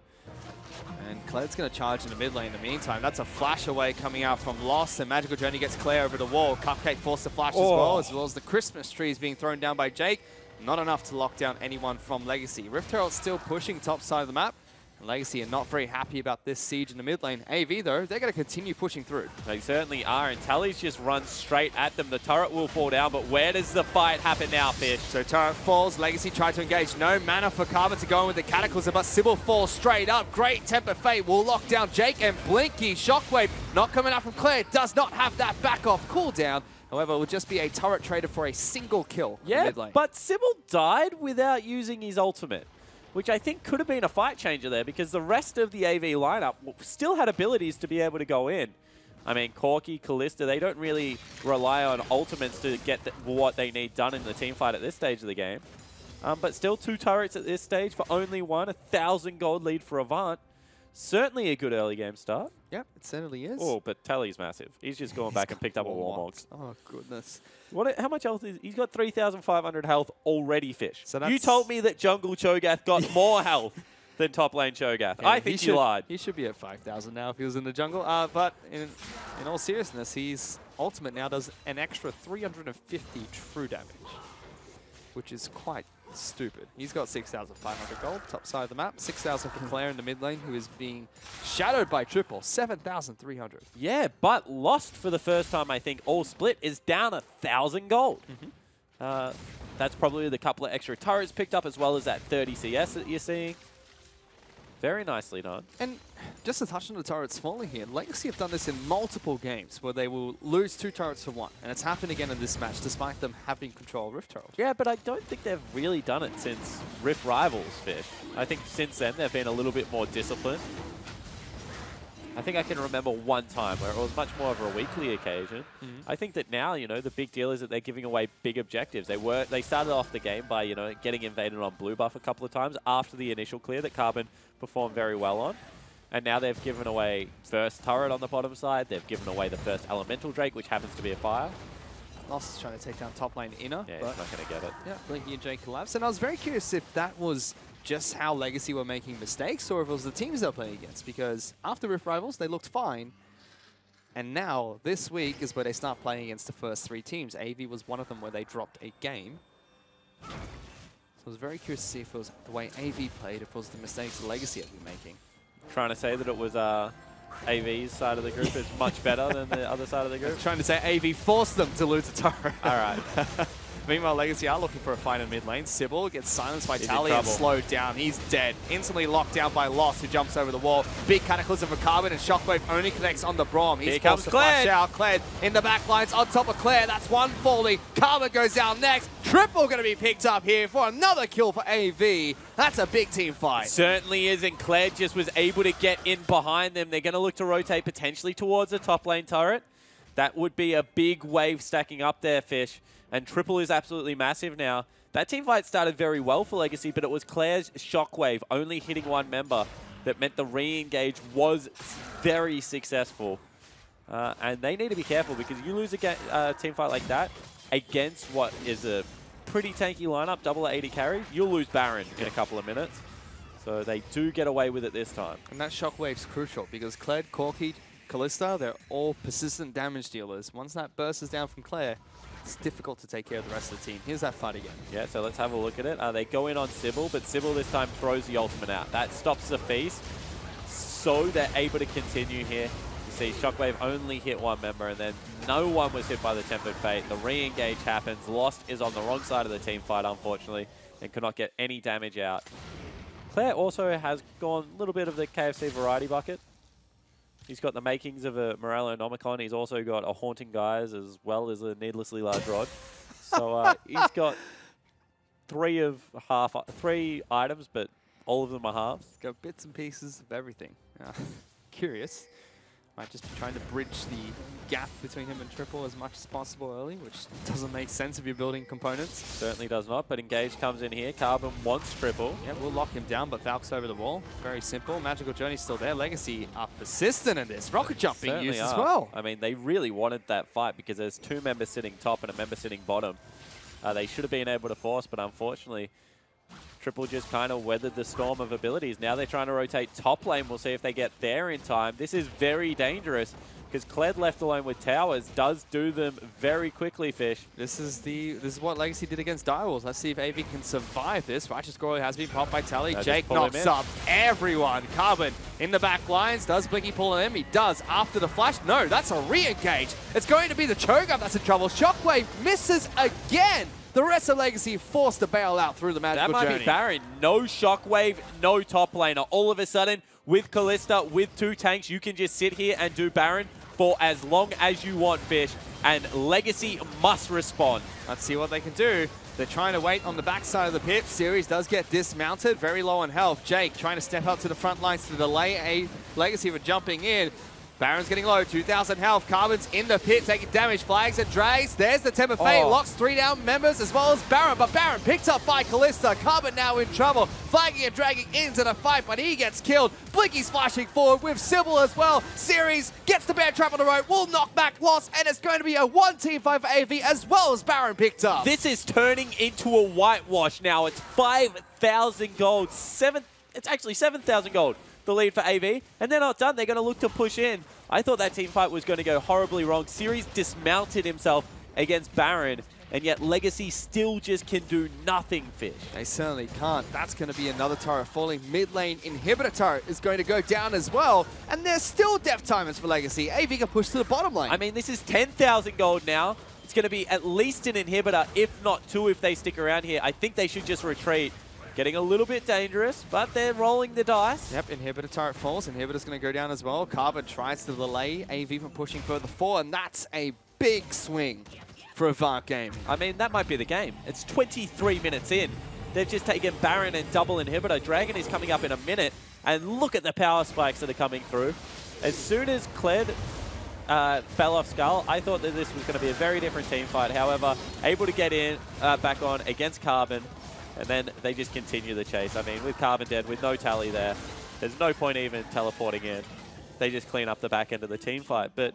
And Cled's going to charge in the mid lane in the meantime. That's a flash away coming out from Lost, and Magical Journey gets Claire over the wall. Cupcake forced to flash as well as the Christmas trees being thrown down by Jake. Not enough to lock down anyone from Legacy. Rift Herald still pushing top side of the map. And Legacy are not very happy about this siege in the mid lane. AV, though, they're going to continue pushing through. They certainly are, and Tally's just runs straight at them. The turret will fall down, but where does the fight happen now, Fish? So turret falls, Legacy tried to engage. No mana for Carver to go in with the Cataclysm, but Sybil falls straight up. Great Temper Fate will lock down Jake, and Blinky. Shockwave not coming out from Claire. Does not have that back off cooldown. However, it will just be a turret trader for a single kill in mid lane. But Sybil died without using his ultimate, which I think could have been a fight changer there because the rest of the AV lineup still had abilities to be able to go in. I mean, Corky, Callista, they don't really rely on ultimates to get what they need done in the team fight at this stage of the game. But still 2 turrets at this stage for only 1, 1,000 gold lead for Avant. Certainly a good early game start. Yep, it certainly is. Oh, but Tally's massive. He's just gone back and picked up a Warmog. Oh, goodness. How much health is he's got? 3,500 health already, Fish. So you told me that jungle Cho'Gath got more health than top lane Cho'Gath. Yeah, I think you lied. He should be at 5,000 now if he was in the jungle. But in all seriousness, his ultimate now does an extra 350 true damage, which is quite stupid. He's got 6,500 gold, top side of the map. 6,000 for Claire in the mid lane, who is being shadowed by Triple. 7,300. Yeah, but Lost for the first time, I think, all split, is down 1,000 gold. That's probably the couple of extra turrets picked up, as well as that 30 CS that you're seeing. Very nicely done. And just to touch on the turrets falling here, Legacy have done this in multiple games where they will lose 2 turrets to 1. And it's happened again in this match, despite them having control of Rift Herald. Yeah, but I don't think they've really done it since Rift Rivals, Fish. I think since then they've been a little bit more disciplined. I think I can remember one time where it was much more of a weekly occasion. I think that now, you know, the big deal is that they're giving away big objectives. They started off the game by, you know, getting invaded on blue buff a couple of times after the initial clear that Carbon performed very well on. And now they've given away first turret on the bottom side. They've given away the first elemental Drake, which happens to be a fire. Lost is trying to take down top lane Inner. Yeah, but he's not going to get it. yeah, Blinky and Jake collapse. And I was very curious if that was just how Legacy were making mistakes or if it was the teams they're playing against. Because after Rift Rivals, they looked fine. And now, this week is where they start playing against the first 3 teams. AV was one of them where they dropped a game. So I was very curious to see if it was the way AV played, if it was the mistakes Legacy had been making. Trying to say that it was AV's side of the group is much better than the other side of the group. Trying to say AV forced them to lose a turret. All right. Meanwhile, Legacy are looking for a fight in mid lane. Sybil gets silenced by He's in Tally and trouble. slowed down. He's dead. Instantly locked down by Lost, who jumps over the wall. Big Cataclysm for Carbon, and Shockwave only connects on the Braum. He's Here forced comes to flash Kled. out. Kled in the back lines on top of Claire. That's one falling. Carbon goes down next. Triple going to be picked up here for another kill for AV. That's a big team fight. Certainly is, and Claire just was able to get in behind them. They're going to look to rotate potentially towards the top lane turret. That would be a big wave stacking up there, Fish. And Triple is absolutely massive now. That team fight started very well for Legacy, but it was Claire's Shockwave only hitting one member that meant the re-engage was very successful. And they need to be careful because you lose a team fight like that against what is a pretty tanky lineup, double 80 carry, you'll lose Baron in a couple of minutes. So they do get away with it this time. And that Shockwave's crucial because Kled, Corky, Callista, they're all persistent damage dealers. Once that bursts down from Claire, it's difficult to take care of the rest of the team. Here's that fight again. Yeah, so let's have a look at it. They go in on Sybil, but Sybil this time throws the ultimate out. That stops the feast, so they're able to continue here. You see Shockwave only hit one member, and then no one was hit by the Tempered Fate. The re-engage happens. Lost is on the wrong side of the team fight, unfortunately, and cannot get any damage out. Claire also has gone a little bit of the KFC variety bucket. He's got the makings of a Morello Nomicon. He's also got a Haunting Guise as well as a Needlessly Large Rod. So he's got three items, but all of them are halves. It's got bits and pieces of everything. Curious. Might just be trying to bridge the gap between him and Triple as much as possible early, which doesn't make sense if you're building components. Certainly does not, but Engage comes in here. Carbon wants Triple. Yeah, we'll lock him down, but Valk's over the wall. Very simple. Magical Journey's still there. Legacy are persistent in this. Rocket Jump being Certainly used as are. well. I mean, they really wanted that fight because there's 2 members sitting top and a member sitting bottom. They should have been able to force, but unfortunately, Triple just kind of weathered the storm of abilities. Now they're trying to rotate top lane. We'll see if they get there in time. This is very dangerous because Kled left alone with towers does do them very quickly, Fish. This is what Legacy did against Direwolves. Let's see if AV can survive this. Righteous Glory has been popped by Tally. No, Jake just pull him knocks in. up everyone. Carbon in the back lines. Does Blinky pull him? He does after the flash. No, that's a re-engage. It's going to be the Cho'Gath that's in trouble. Shockwave misses again. The rest of Legacy forced to bail out through the Magical That might Journey. be Baron. No Shockwave, no top laner. All of a sudden, with Callista, with 2 tanks, you can just sit here and do Baron for as long as you want, Fish. And Legacy must respond. Let's see what they can do. They're trying to wait on the backside of the pit. Series does get dismounted, very low on health. Jake trying to step up to the front lines to delay a Legacy for jumping in. Baron's getting low, 2,000 health. Carbon's in the pit, taking damage. Flags and drags. There's the Temper Fate. Oh. Locks 3 down members as well as Baron. But Baron picked up by Callista. Carbon now in trouble. Flagging and dragging into the fight, but he gets killed. Blinky's flashing forward with Sybil as well. Series gets the bear trap on the road. Will knock back Lost, and it's going to be a 1-team fight for AV as well as Baron picked up. This is turning into a whitewash now. It's 5,000 gold. It's actually 7,000 gold. The lead for AV, and they're not done. They're going to look to push in. I thought that team fight was going to go horribly wrong. Series dismounted himself against Baron, and yet Legacy still just can do nothing, Fish. They certainly can't. That's going to be another turret falling. Mid lane inhibitor turret is going to go down as well, and there's still death timers for Legacy. AV can push to the bottom lane. I mean, this is 10,000 gold now. It's going to be at least an inhibitor, if not 2 if they stick around here. I think they should just retreat. Getting a little bit dangerous, but they're rolling the dice. Yep, inhibitor turret falls. Inhibitor's going to go down as well. Carbon tries to delay AV from pushing further forward, and that's a big swing for Avant Gaming. I mean, that might be the game. It's 23 minutes in. They've just taken Baron and double inhibitor. Dragon is coming up in a minute, and look at the power spikes that are coming through. As soon as Kled fell off Skull, I thought that this was going to be a very different team fight. However, able to get in, back on against Carbon, and then they just continue the chase. I mean, with Carbon dead, with no tally there, there's no point even teleporting in. They just clean up the back end of the team fight. But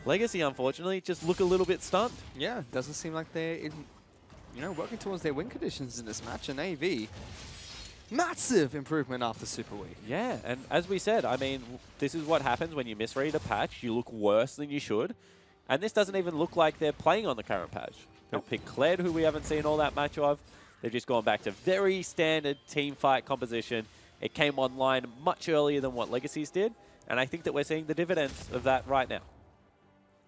Legacy, unfortunately, just look a little bit stunned. Yeah, doesn't seem like they're working towards their win conditions in this match. And AV, massive improvement after Super Week. Yeah, and as we said, I mean, this is what happens when you misread a patch. You look worse than you should. And this doesn't even look like they're playing on the current patch. They've picked Kled, who we haven't seen all that much of. They've just gone back to very standard team fight composition. It came online much earlier than what Legacies did. And I think that we're seeing the dividends of that right now.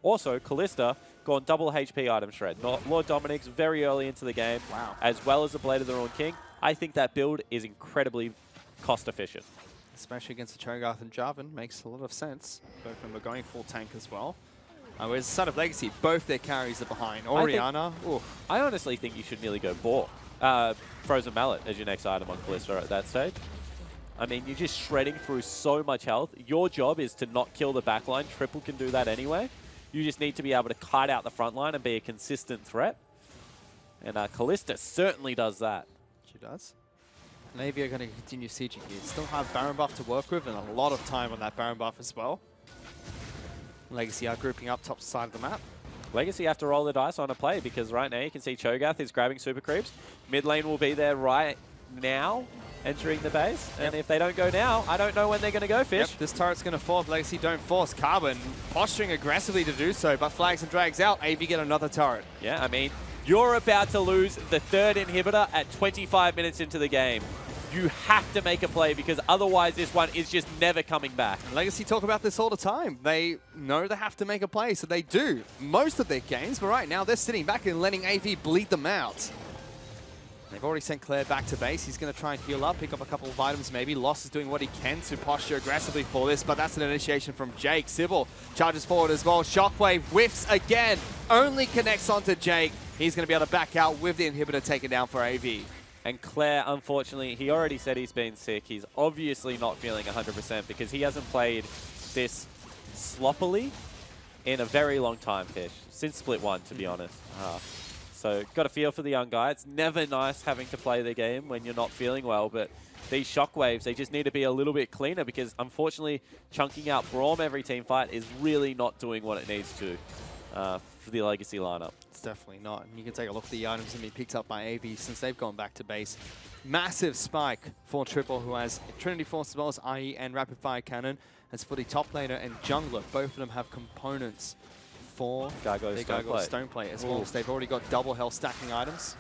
Also, Callista gone double HP item shred. Lord Dominic's very early into the game, Wow. as well as the Blade of the Ruined King. I think that build is incredibly cost efficient. Especially against the Cho'Gath and Jarvan, makes a lot of sense. Both of them are going full tank as well. Whereas Son of Legacy, both their carries are behind. Orianna, I honestly think you should nearly go Boar. Frozen Mallet as your next item on Callista at that stage. I mean, you're just shredding through so much health. Your job is to not kill the backline. Triple can do that anyway. You just need to be able to kite out the front line and be a consistent threat. And Callista certainly does that. she does. And AV are going to continue sieging here. Still have Baron buff to work with and a lot of time on that Baron buff as well. Legacy are grouping up top side of the map. Legacy have to roll the dice on a play because right now you can see Cho'Gath is grabbing super creeps. Mid lane will be there right now, entering the base. And if they don't go now, I don't know when they're going to go, Fish. Yep, this turret's going to fall if Legacy don't force. Carbon posturing aggressively to do so, but flags and drags out. AV get another turret. Yeah, I mean, you're about to lose the third inhibitor at 25 minutes into the game. You have to make a play because otherwise this one is just never coming back. And Legacy talk about this all the time. They know they have to make a play, so they do most of their games, but right now they're sitting back and letting AV bleed them out. They've already sent Claire back to base. He's going to try and heal up, pick up a couple of items maybe. Lost is doing what he can to posture aggressively for this, but that's an initiation from Jake. Sybil charges forward as well. Shockwave whiffs again. Only connects onto Jake. He's going to be able to back out with the inhibitor taken down for AV. And Claire, unfortunately, he already said he's been sick. He's obviously not feeling 100% because he hasn't played this sloppily in a very long time, Fish. Since Split 1, to be honest. So, got a feel for the young guy. It's never nice having to play the game when you're not feeling well, but these shockwaves, they just need to be a little bit cleaner because, unfortunately, chunking out Braum every team fight is really not doing what it needs to for the Legacy lineup. It's definitely not. And you can take a look at the items that have been picked up by AV since they've gone back to base. Massive spike for Triple, who has Trinity Force as well as IE and Rapid Fire Cannon. As for the top laner and jungler, both of them have components for Gargoyle Stoneplate as well. So they've already got double health stacking items.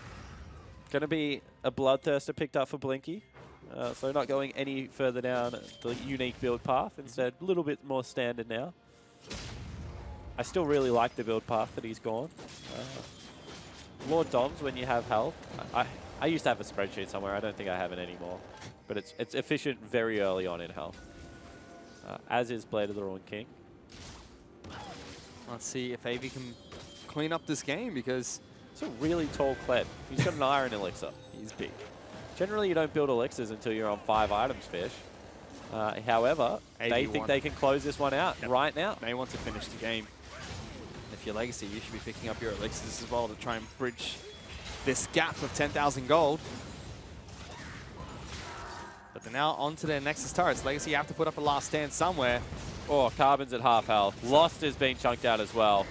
Going to be a Bloodthirster picked up for Blinky. So not going any further down the unique build path. Instead, a little bit more standard now. I still really like the build path that he's gone. Lord Doms, when you have health, I used to have a spreadsheet somewhere. I don't think I have it anymore. But it's efficient very early on in health. As is Blade of the Ruined King. Let's see if AV can clean up this game because it's a really tall Kled. He's got an iron elixir. he's big. Generally, you don't build elixirs until you're on 5 items, Fish. However, they think they can close this one out right now. They want to finish the game. If you're Legacy, you should be picking up your elixirs as well to try and bridge this gap of 10,000 gold. But they're now on to their Nexus turrets. Legacy have to put up a last stand somewhere. Oh, Carbon's at half health. Lost has been chunked out as well.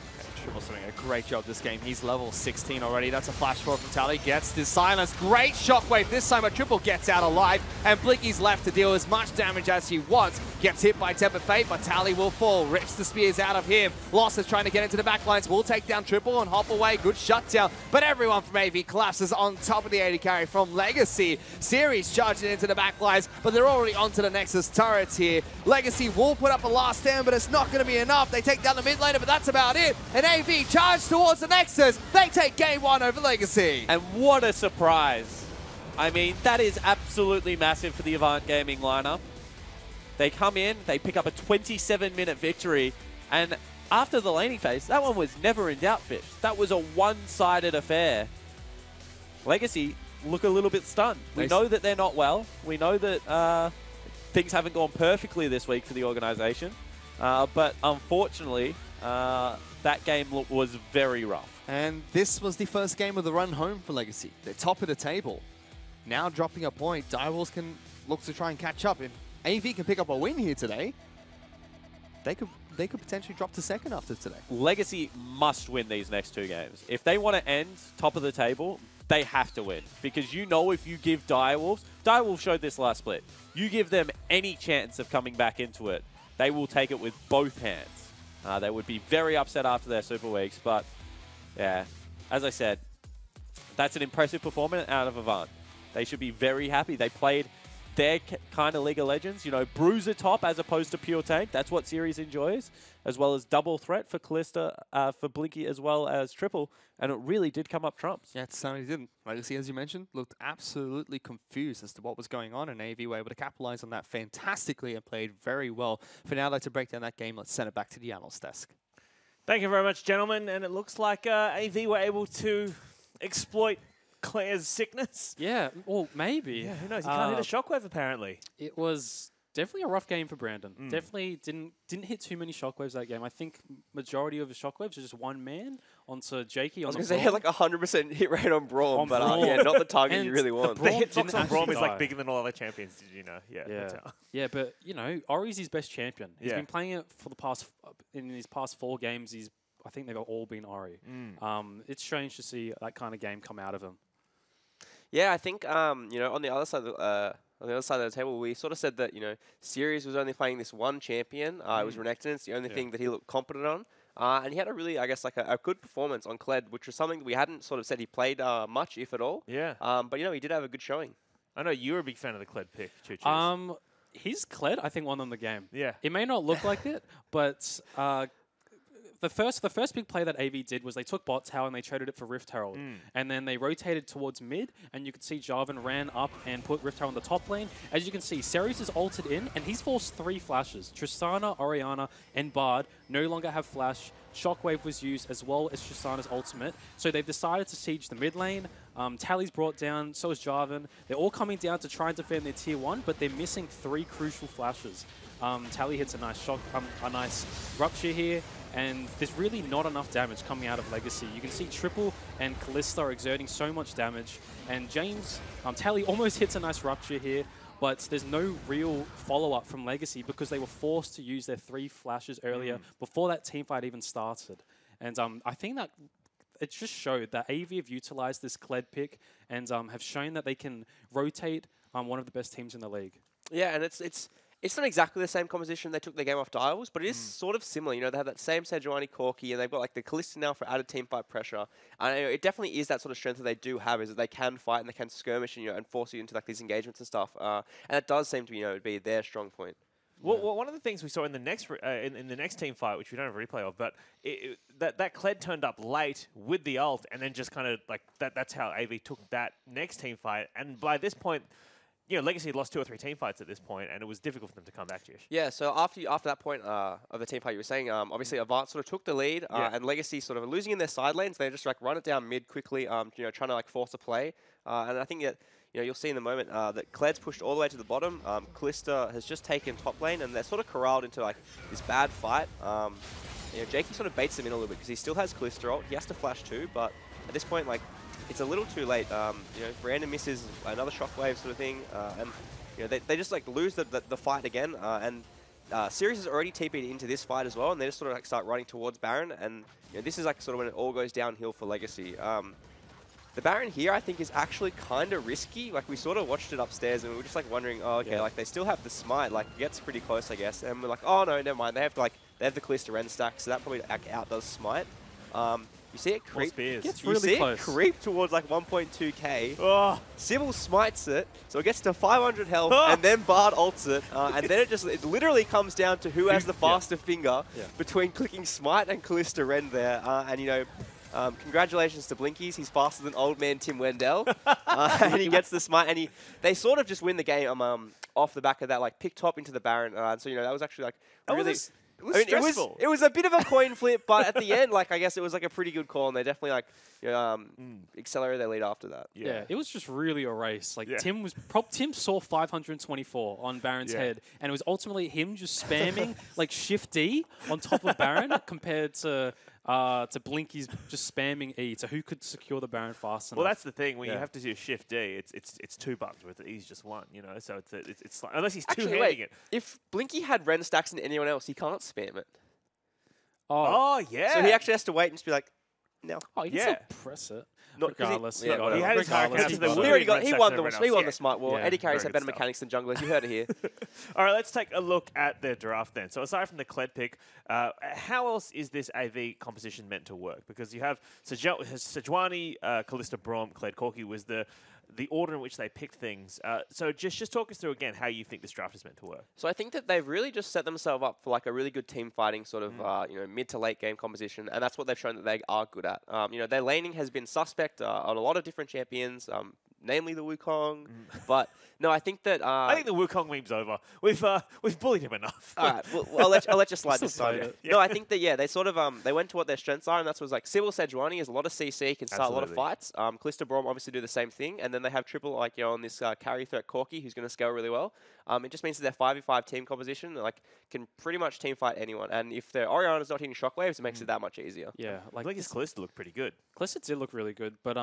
Triple's doing a great job this game. He's level 16 already. That's a flash forward from Tally. Gets this silence. Great shockwave this time, but Triple gets out alive. And Blinky's left to deal as much damage as he wants. Gets hit by Tempered Fate, but Tally will fall. Rips the spears out of him. Lost is trying to get into the backlines. Will take down Triple and hop away. Good shutdown. But everyone from AV collapses on top of the AD carry from Legacy. Series charging into the backlines, but they're already onto the Nexus turrets here. Legacy will put up a last stand, but it's not going to be enough. They take down the mid laner, but that's about it. And AV charge towards the Nexus. They take game 1 over Legacy. And what a surprise. I mean, that is absolutely massive for the Avant Gaming lineup. They come in, they pick up a 27-minute victory, and after the laning phase, that one was never in doubt, Fish. That was a one-sided affair. Legacy look a little bit stunned. We know that they're not well. We know that things haven't gone perfectly this week for the organization. But unfortunately, that game was very rough. And this was the first game of the run home for Legacy. They're top of the table. Now dropping a point, Direwolves can look to try and catch up. If AV can pick up a win here today, they could potentially drop to second after today. Legacy must win these next 2 games. If they want to end top of the table, they have to win. Because you know if you give Direwolves showed this last split, you give them any chance of coming back into it, they will take it with both hands. They would be very upset after their Super Weeks, but yeah, as I said, that's an impressive performance out of Avant. They should be very happy. They played their kind of League of Legends, you know, bruiser top as opposed to pure tank. That's what Series enjoys, as well as double threat for Callista, for Blinky, as well as triple, and it really did come up trumps. Yeah, it certainly didn't. Legacy, as you mentioned, looked absolutely confused as to what was going on, and AV were able to capitalize on that fantastically and played very well. For now, I'd like to break down that game. Let's send it back to the analyst desk. Thank you very much, gentlemen. And it looks like AV were able to exploit Claire's sickness. Yeah, well, maybe. Yeah, who knows? He can't hit a shockwave, apparently. It was definitely a rough game for Brandon. Definitely didn't hit too many shockwaves that game. I think majority of the shockwaves are just one man onto Jakey. I was going to say he had like 100% hit rate on Braum, but yeah, not the target you really want. The hitbox on Braum is like bigger than all other champions, did you know? Yeah. Yeah, That's how. yeah, but you know, Ori's his best champion. He's been playing it for the past, in his past 4 games, I think they've all been Ori. It's strange to see that kind of game come out of him. Yeah, I think you know, on the other side of the table, we sort of said that, you know, Series was only playing this one champion. It was Renekton. It's the only thing that he looked competent on. And he had a really, I guess, like a good performance on Kled, which was something that we hadn't sort of said he played much, if at all. Yeah. But, you know, he did have a good showing. I know you're a big fan of the Kled pick, Choo-Choos. His Kled, I think, won them the game. Yeah. It may not look like it, but the first big play that AV did was they took bot tower and they traded it for Rift Herald. And then they rotated towards mid, and you could see Jarvan ran up and put Rift Herald on the top lane. As you can see, Ceres is ulted in, and he's forced 3 flashes. Tristana, Orianna, and Bard no longer have flash. Shockwave was used as well as Tristana's ultimate. So they've decided to siege the mid lane. Tally's brought down, so is Jarvan. They're all coming down to try and defend their tier 1, but they're missing 3 crucial flashes. Tally hits a nice shock, a nice rupture here, and there's really not enough damage coming out of Legacy. You can see Triple and Callista are exerting so much damage, and James, Tally almost hits a nice rupture here, but there's no real follow-up from Legacy because they were forced to use their 3 flashes earlier before that teamfight even started. And I think that it just showed that AV have utilized this Kled pick and have shown that they can rotate one of the best teams in the league. Yeah, and it's not exactly the same composition they took their game off Direwolves, but it is sort of similar. You know, they have that same Sejuani Corki, and they've got like the Callista now for added teamfight pressure. And it definitely is that sort of strength that they do have, is that they can fight and they can skirmish and, you know, and force you into like these engagements and stuff. And it does seem to, you know, be their strong point. Well, one of the things we saw in the next in the next team fight, which we don't have a replay of, but that Kled turned up late with the ult, and then just kind of like that's how AV took that next team fight. And by this point, you know, Legacy had lost 2 or 3 team fights at this point, and it was difficult for them to come back, Jish. Yeah, so after that point of the team fight you were saying, obviously Avant sort of took the lead, and Legacy sort of losing in their side lanes. They just like run it down mid quickly, you know, trying to like force a play. And I think that, you know, you'll see in the moment that Kled's pushed all the way to the bottom. Callista has just taken top lane, and they're sort of corralled into like this bad fight. You know, Jakey sort of baits them in a little bit because he still has Callista ult. He has to flash too, but at this point, like, it's a little too late. You know, Brandon misses another shockwave sort of thing, and you know they just like lose the fight again. And Sirius has already TP'd into this fight as well, and they just sort of like start running towards Baron. And you know, this is like sort of when it all goes downhill for Legacy. The Baron here, I think, is actually kind of risky. Like, we sort of watched it upstairs, and we were just like wondering, oh, okay, like they still have the smite, like it gets pretty close, I guess. And we're like, oh no, never mind. They have the Callista Ren stack, so that probably outdoes smite. You see it creep. Gets You really see close. it creep towards like 1.2k. Oh. Sybil smites it, so it gets to 500 health, and then Bard ults it, and then it literally comes down to who has the faster finger between clicking smite and Callista Ren there. And you know, congratulations to Blinkies, he's faster than old man Tim Wendell, and he gets the smite, and they sort of just win the game off the back of that, like pick top into the Baron. So you know, that was actually like really. It was I mean, stressful. it was a bit of a coin flip, but at the end, like I guess it was like a pretty good call, and they definitely like accelerated their lead after that. Yeah, it was just really a race. Like Yeah. Tim saw 524 on Baron's head, and it was ultimately him just spamming like Shift D on top of Baron compared to Blinky's just spamming E. So who could secure the Baron fast enough? Well, that's the thing. When you Yeah. have to do Shift D, it's 2 buttons with it. He's just one, you know. So it's like, unless he's Actually, two-handing wait, it. if Blinky had Ren stacks and anyone else, he can't spam it. Oh yeah. So he actually has to wait and just be like, no. Oh, you can Yeah. still press it. Not 'cause he- Regardless. yeah, whatever. He had his high Regardless, counts he to the got it. Woo. He already Ren he stacks won and the everyone he else. won Yeah. the smart war. Yeah, Eddie carries very have better good stuff. mechanics than junglers. You heard it here. All right, let's take a look at their draft then. So aside from the Kled pick, how else is this AV composition meant to work? Because you have Sejuani, Kalista Braum, Kled Corki was the order in which they picked things. So just talk us through again how you think this draft is meant to work. So I think that they've really just set themselves up for like a really good team fighting sort of mid to late game composition, and that's what they've shown that they are good at. Their laning has been suspect on a lot of different champions, namely the Wukong. But no, I think that I think the Wukong meme's over. We've bullied him enough. all right, well, I'll let you slide this Still time. played it. No, I think that they sort of they went to what their strengths are, and that's was like Sybil Sejuani is a lot of CC, can start a lot of Absolutely. fights. Kalista Braum obviously do the same thing, and then they have triple on this carry threat Corki, who's going to scale really well. It just means that their 5v5 team composition can pretty much team fight anyone, and if their Orianna's not hitting shockwaves, it makes it that much easier. Yeah, I like think his Kalista looked pretty good. Kalista did look really good, but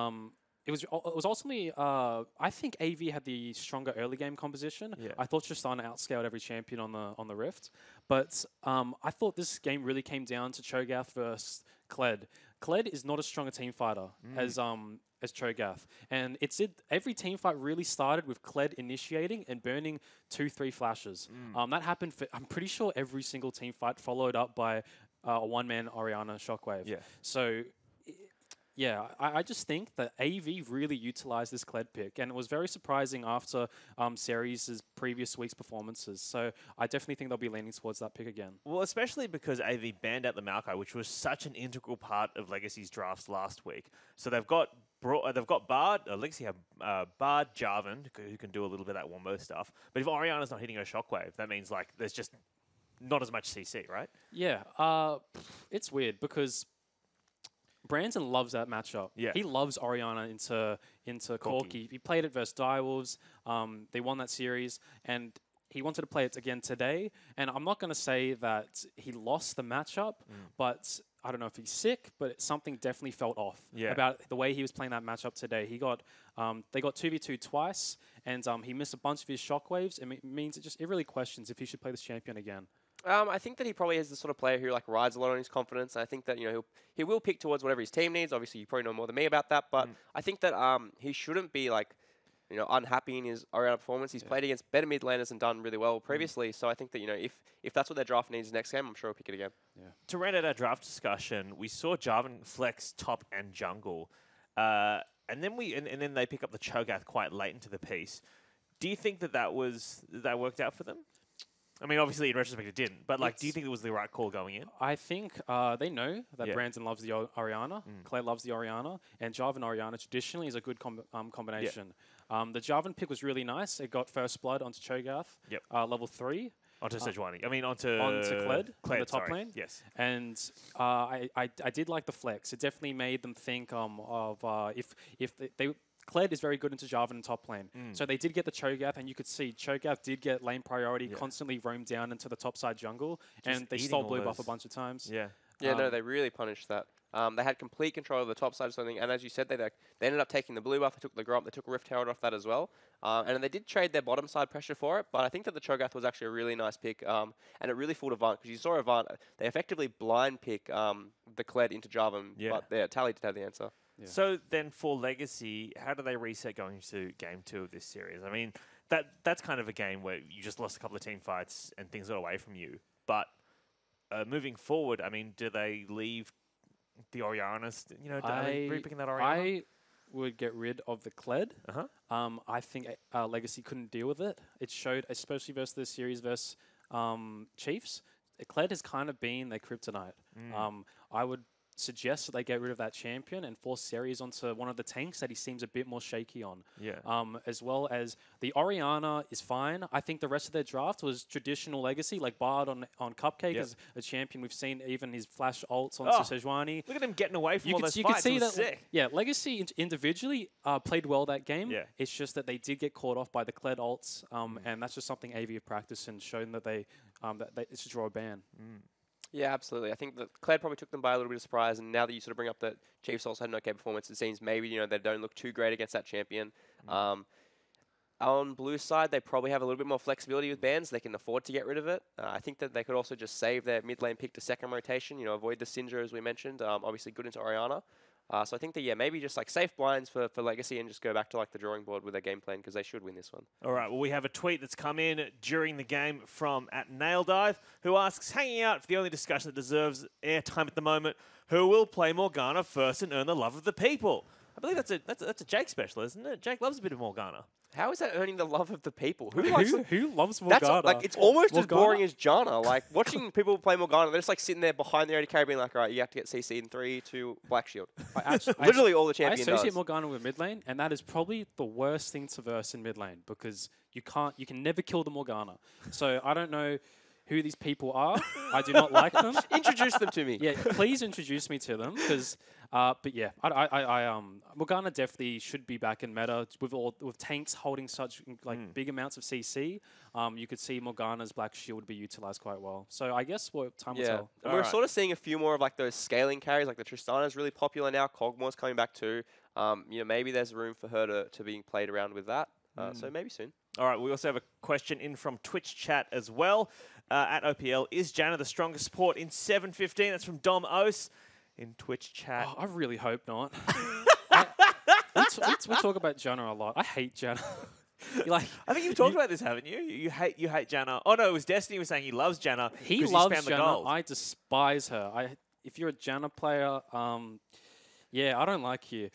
it was ultimately I think AV had the stronger early game composition. Yeah. I thought Tristana outscaled every champion on the Rift, but I thought this game really came down to Cho'Gath versus Kled. Kled is not as strong a team fighter as Cho'Gath, and every team fight really started with Kled initiating and burning 2-3 flashes. That happened for I'm pretty sure every single team fight, followed up by a one-man Orianna shockwave. Yeah. So. Yeah, I just think that AV really utilized this Kled pick, and it was very surprising after Ceres' previous week's performances. So I definitely think they'll be leaning towards that pick again. Well, especially because AV banned out the Maokai, which was such an integral part of Legacy's drafts last week. So they've got Bard, Legacy have Bard, Jarvan, who can do a little bit of that Wombo stuff. But if Orianna's not hitting her shockwave, that means like there's just not as much CC, right? Yeah, it's weird because Brandon loves that matchup. Yeah. He loves Orianna into Corki. He played it versus Direwolves. They won that series, and he wanted to play it again today. And I'm not going to say that he lost the matchup, but I don't know if he's sick, but something definitely felt off about the way he was playing that matchup today. They got 2v2 twice, and he missed a bunch of his shockwaves. It means it really questions if he should play this champion again. I think that he probably is the sort of player who rides a lot on his confidence. And I think that he will pick towards whatever his team needs. Obviously, you probably know more than me about that, but I think that he shouldn't be unhappy in his Orianna performance. He's played against better mid laners and done really well previously. So I think that if that's what their draft needs next game, I'm sure he'll pick it again. Yeah. To round out our draft discussion, we saw Jarvan flex top and jungle, and then they pick up the Cho'Gath quite late into the piece. Do you think that worked out for them? I mean, obviously, in retrospect, it didn't. But, do you think it was the right call going in? I think they know that Brandon loves the Orianna, Clay loves the Orianna, and Jarvan Orianna traditionally is a good combination. The Jarvan pick was really nice. It got first blood onto Cho'Gath, level 3. Onto Sejuani. I mean, onto Kled on the top sorry. lane. Yes. And I did like the flex. It definitely made them think if they Kled is very good into Jarvan and top lane. So they did get the Cho'Gath, and you could see Cho'Gath did get lane priority, constantly roam down into the top side jungle, and they stole blue buff a bunch of times. Yeah. No, they really punished that. They had complete control of the top side of something, and as you said, they ended up taking the blue buff, they took the Gromp, they took Rift Herald off that as well. And they did trade their bottom side pressure for it, but I think that the Cho'Gath was actually a really nice pick, and it really fooled Avant, because you saw Avant, they effectively blind pick the Kled into Jarvan, but Tally did have the answer. Yeah. So then for Legacy, how do they reset going to Game 2 of this series? I mean, that's kind of a game where you just lost a couple of team fights and things got away from you. But moving forward, I mean, do they leave the Oriannas? Are they repicking that Orianna? I would get rid of the Kled. Uh-huh. I think Legacy couldn't deal with it. It showed, especially versus the series versus Chiefs, Kled has kind of been their kryptonite. suggests that they get rid of that champion and force Series onto one of the tanks that he seems a bit more shaky on. Yeah. As well as the Orianna is fine. I think the rest of their draft was traditional Legacy, like Bard on Cupcake as a champion. We've seen even his flash ults onto Sejuani. Look at him getting away from all those you fights. could see it was that. sick. Yeah, Legacy individually played well that game. Yeah. It's just that they did get caught off by the Kled ults, and that's just something AV have practiced and shown that they it's to draw a ban. Yeah, absolutely. I think that Kled probably took them by a little bit of surprise, and now that you sort of bring up that Chiefs also had an okay performance, it seems maybe they don't look too great against that champion. On Blue's side, they probably have a little bit more flexibility with bans. They can afford to get rid of it. I think that they could also just save their mid lane pick to second rotation. Avoid the Syndra as we mentioned. Obviously good into Orianna. So I think that maybe just like safe blinds for Legacy and just go back to like the drawing board with their game plan because they should win this one. All right, well, we have a tweet that's come in during the game from @NailDive, who asks, hanging out for the only discussion that deserves airtime at the moment, who will play Morgana first and earn the love of the people? I believe that's a Jake special, isn't it? Jake loves a bit of Morgana. How is that earning the love of the people? Who loves Morgana? That's it's almost Morgana? as boring as Janna. Like watching people play Morgana, they're just like sitting there behind the AD carry being like, all right, you have to get CC in 3, 2, Black Shield. Literally all the champion I associate does. Morgana with mid lane, and that is probably the worst thing to verse in mid lane because you can never kill the Morgana. So I don't know who these people are. I do not like them. Introduce them to me. Yeah, please introduce me to them because. But yeah, Morgana definitely should be back in meta with tanks holding such big amounts of CC. You could see Morgana's Black Shield be utilized quite well. So I guess time will tell. And we're sort of seeing a few more of like those scaling carries, like the Tristana is really popular now. Kog'Maw's coming back too. Maybe there's room for her to being played around with that. So maybe soon. All right, we also have a question in from Twitch chat as well. At OPL, is Janna the strongest support in 7-15? That's from Dom Ose in Twitch chat. Oh, I really hope not. we talk about Janna a lot. I hate Janna. I think you've talked about this, haven't you? You hate Janna. Oh no, it was Destiny who was saying he loves Janna. He loves Janna. I despise her. If you're a Janna player, yeah, I don't like you.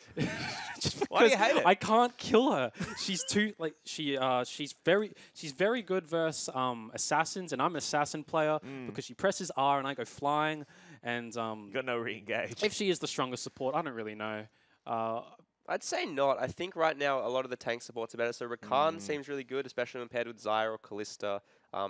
Why do you hate it? I can't kill her. She's too she's very good versus assassins, and I'm an assassin player because she presses R and I go flying, and you got no re-engage. If she is the strongest support, I don't really know. I'd say not. I think right now a lot of the tank supports are better. So Rakan seems really good, especially when paired with Xayah or Kalista.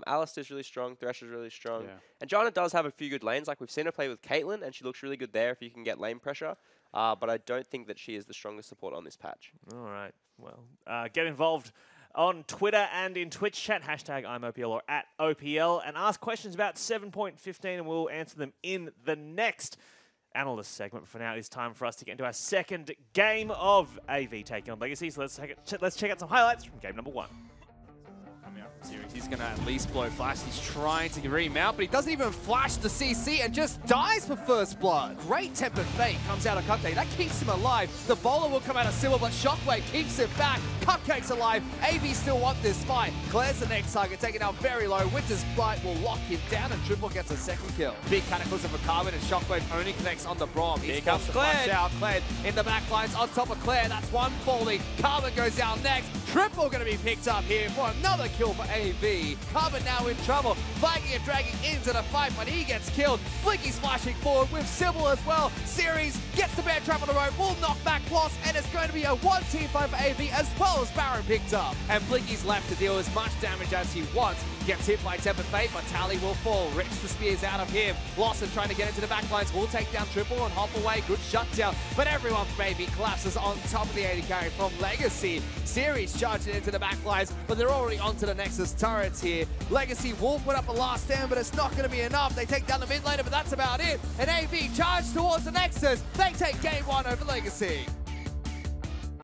Alistair's really strong. Thrasher's really strong. Yeah. And Janna does have a few good lanes. Like we've seen her play with Caitlyn, and she looks really good there if you can get lane pressure. But I don't think that she is the strongest support on this patch. All right. Well, get involved on Twitter and in Twitch chat, #I'mOPL or @OPL, and ask questions about 7.15, and we'll answer them in the next analyst segment. For now, it's time for us to get into our second game of AV taking on Legacy. So let's check out some highlights from game number 1. Series. He's going to at least blow flash. He's trying to remount, but he doesn't even flash the CC and just dies for first blood. Great tempered fate comes out of Cupcake. That keeps him alive. The bowler will come out of Silver, but Shockwave keeps him back. Cupcake's alive. AV still want this fight. Claire's the next target, taken out very low. Winter's Blight will lock him down, and Triple gets a second kill. Big cataclysm for Carbon, and Shockwave only connects on the Braum. Here comes Claire. Out. Claire in the back lines on top of Claire. That's one falling. Carbon goes down next. Triple going to be picked up here for another kill for AV. Carbon now in trouble, flagging and dragging into the fight, but he gets killed. Blinky's flashing forward with Sybil as well. Series gets the bear trap on the road, will knock back Loss, and it's going to be a 1-team fight for AV as well as Baron picked up. And Blinky's left to deal as much damage as he wants. Gets hit by Tempered Fate, but Tally will fall. Rips the spears out of him. Lawson trying to get into the back lines, will take down Triple and hop away. Good shutdown, but everyone from AV collapses on top of the AD carry from Legacy. Series charging into the back lines, but they're already onto the Nexus turrets here. Legacy will put up a last stand, but it's not going to be enough. They take down the mid laner, but that's about it. And AV charge towards the Nexus. They take game 1 over Legacy.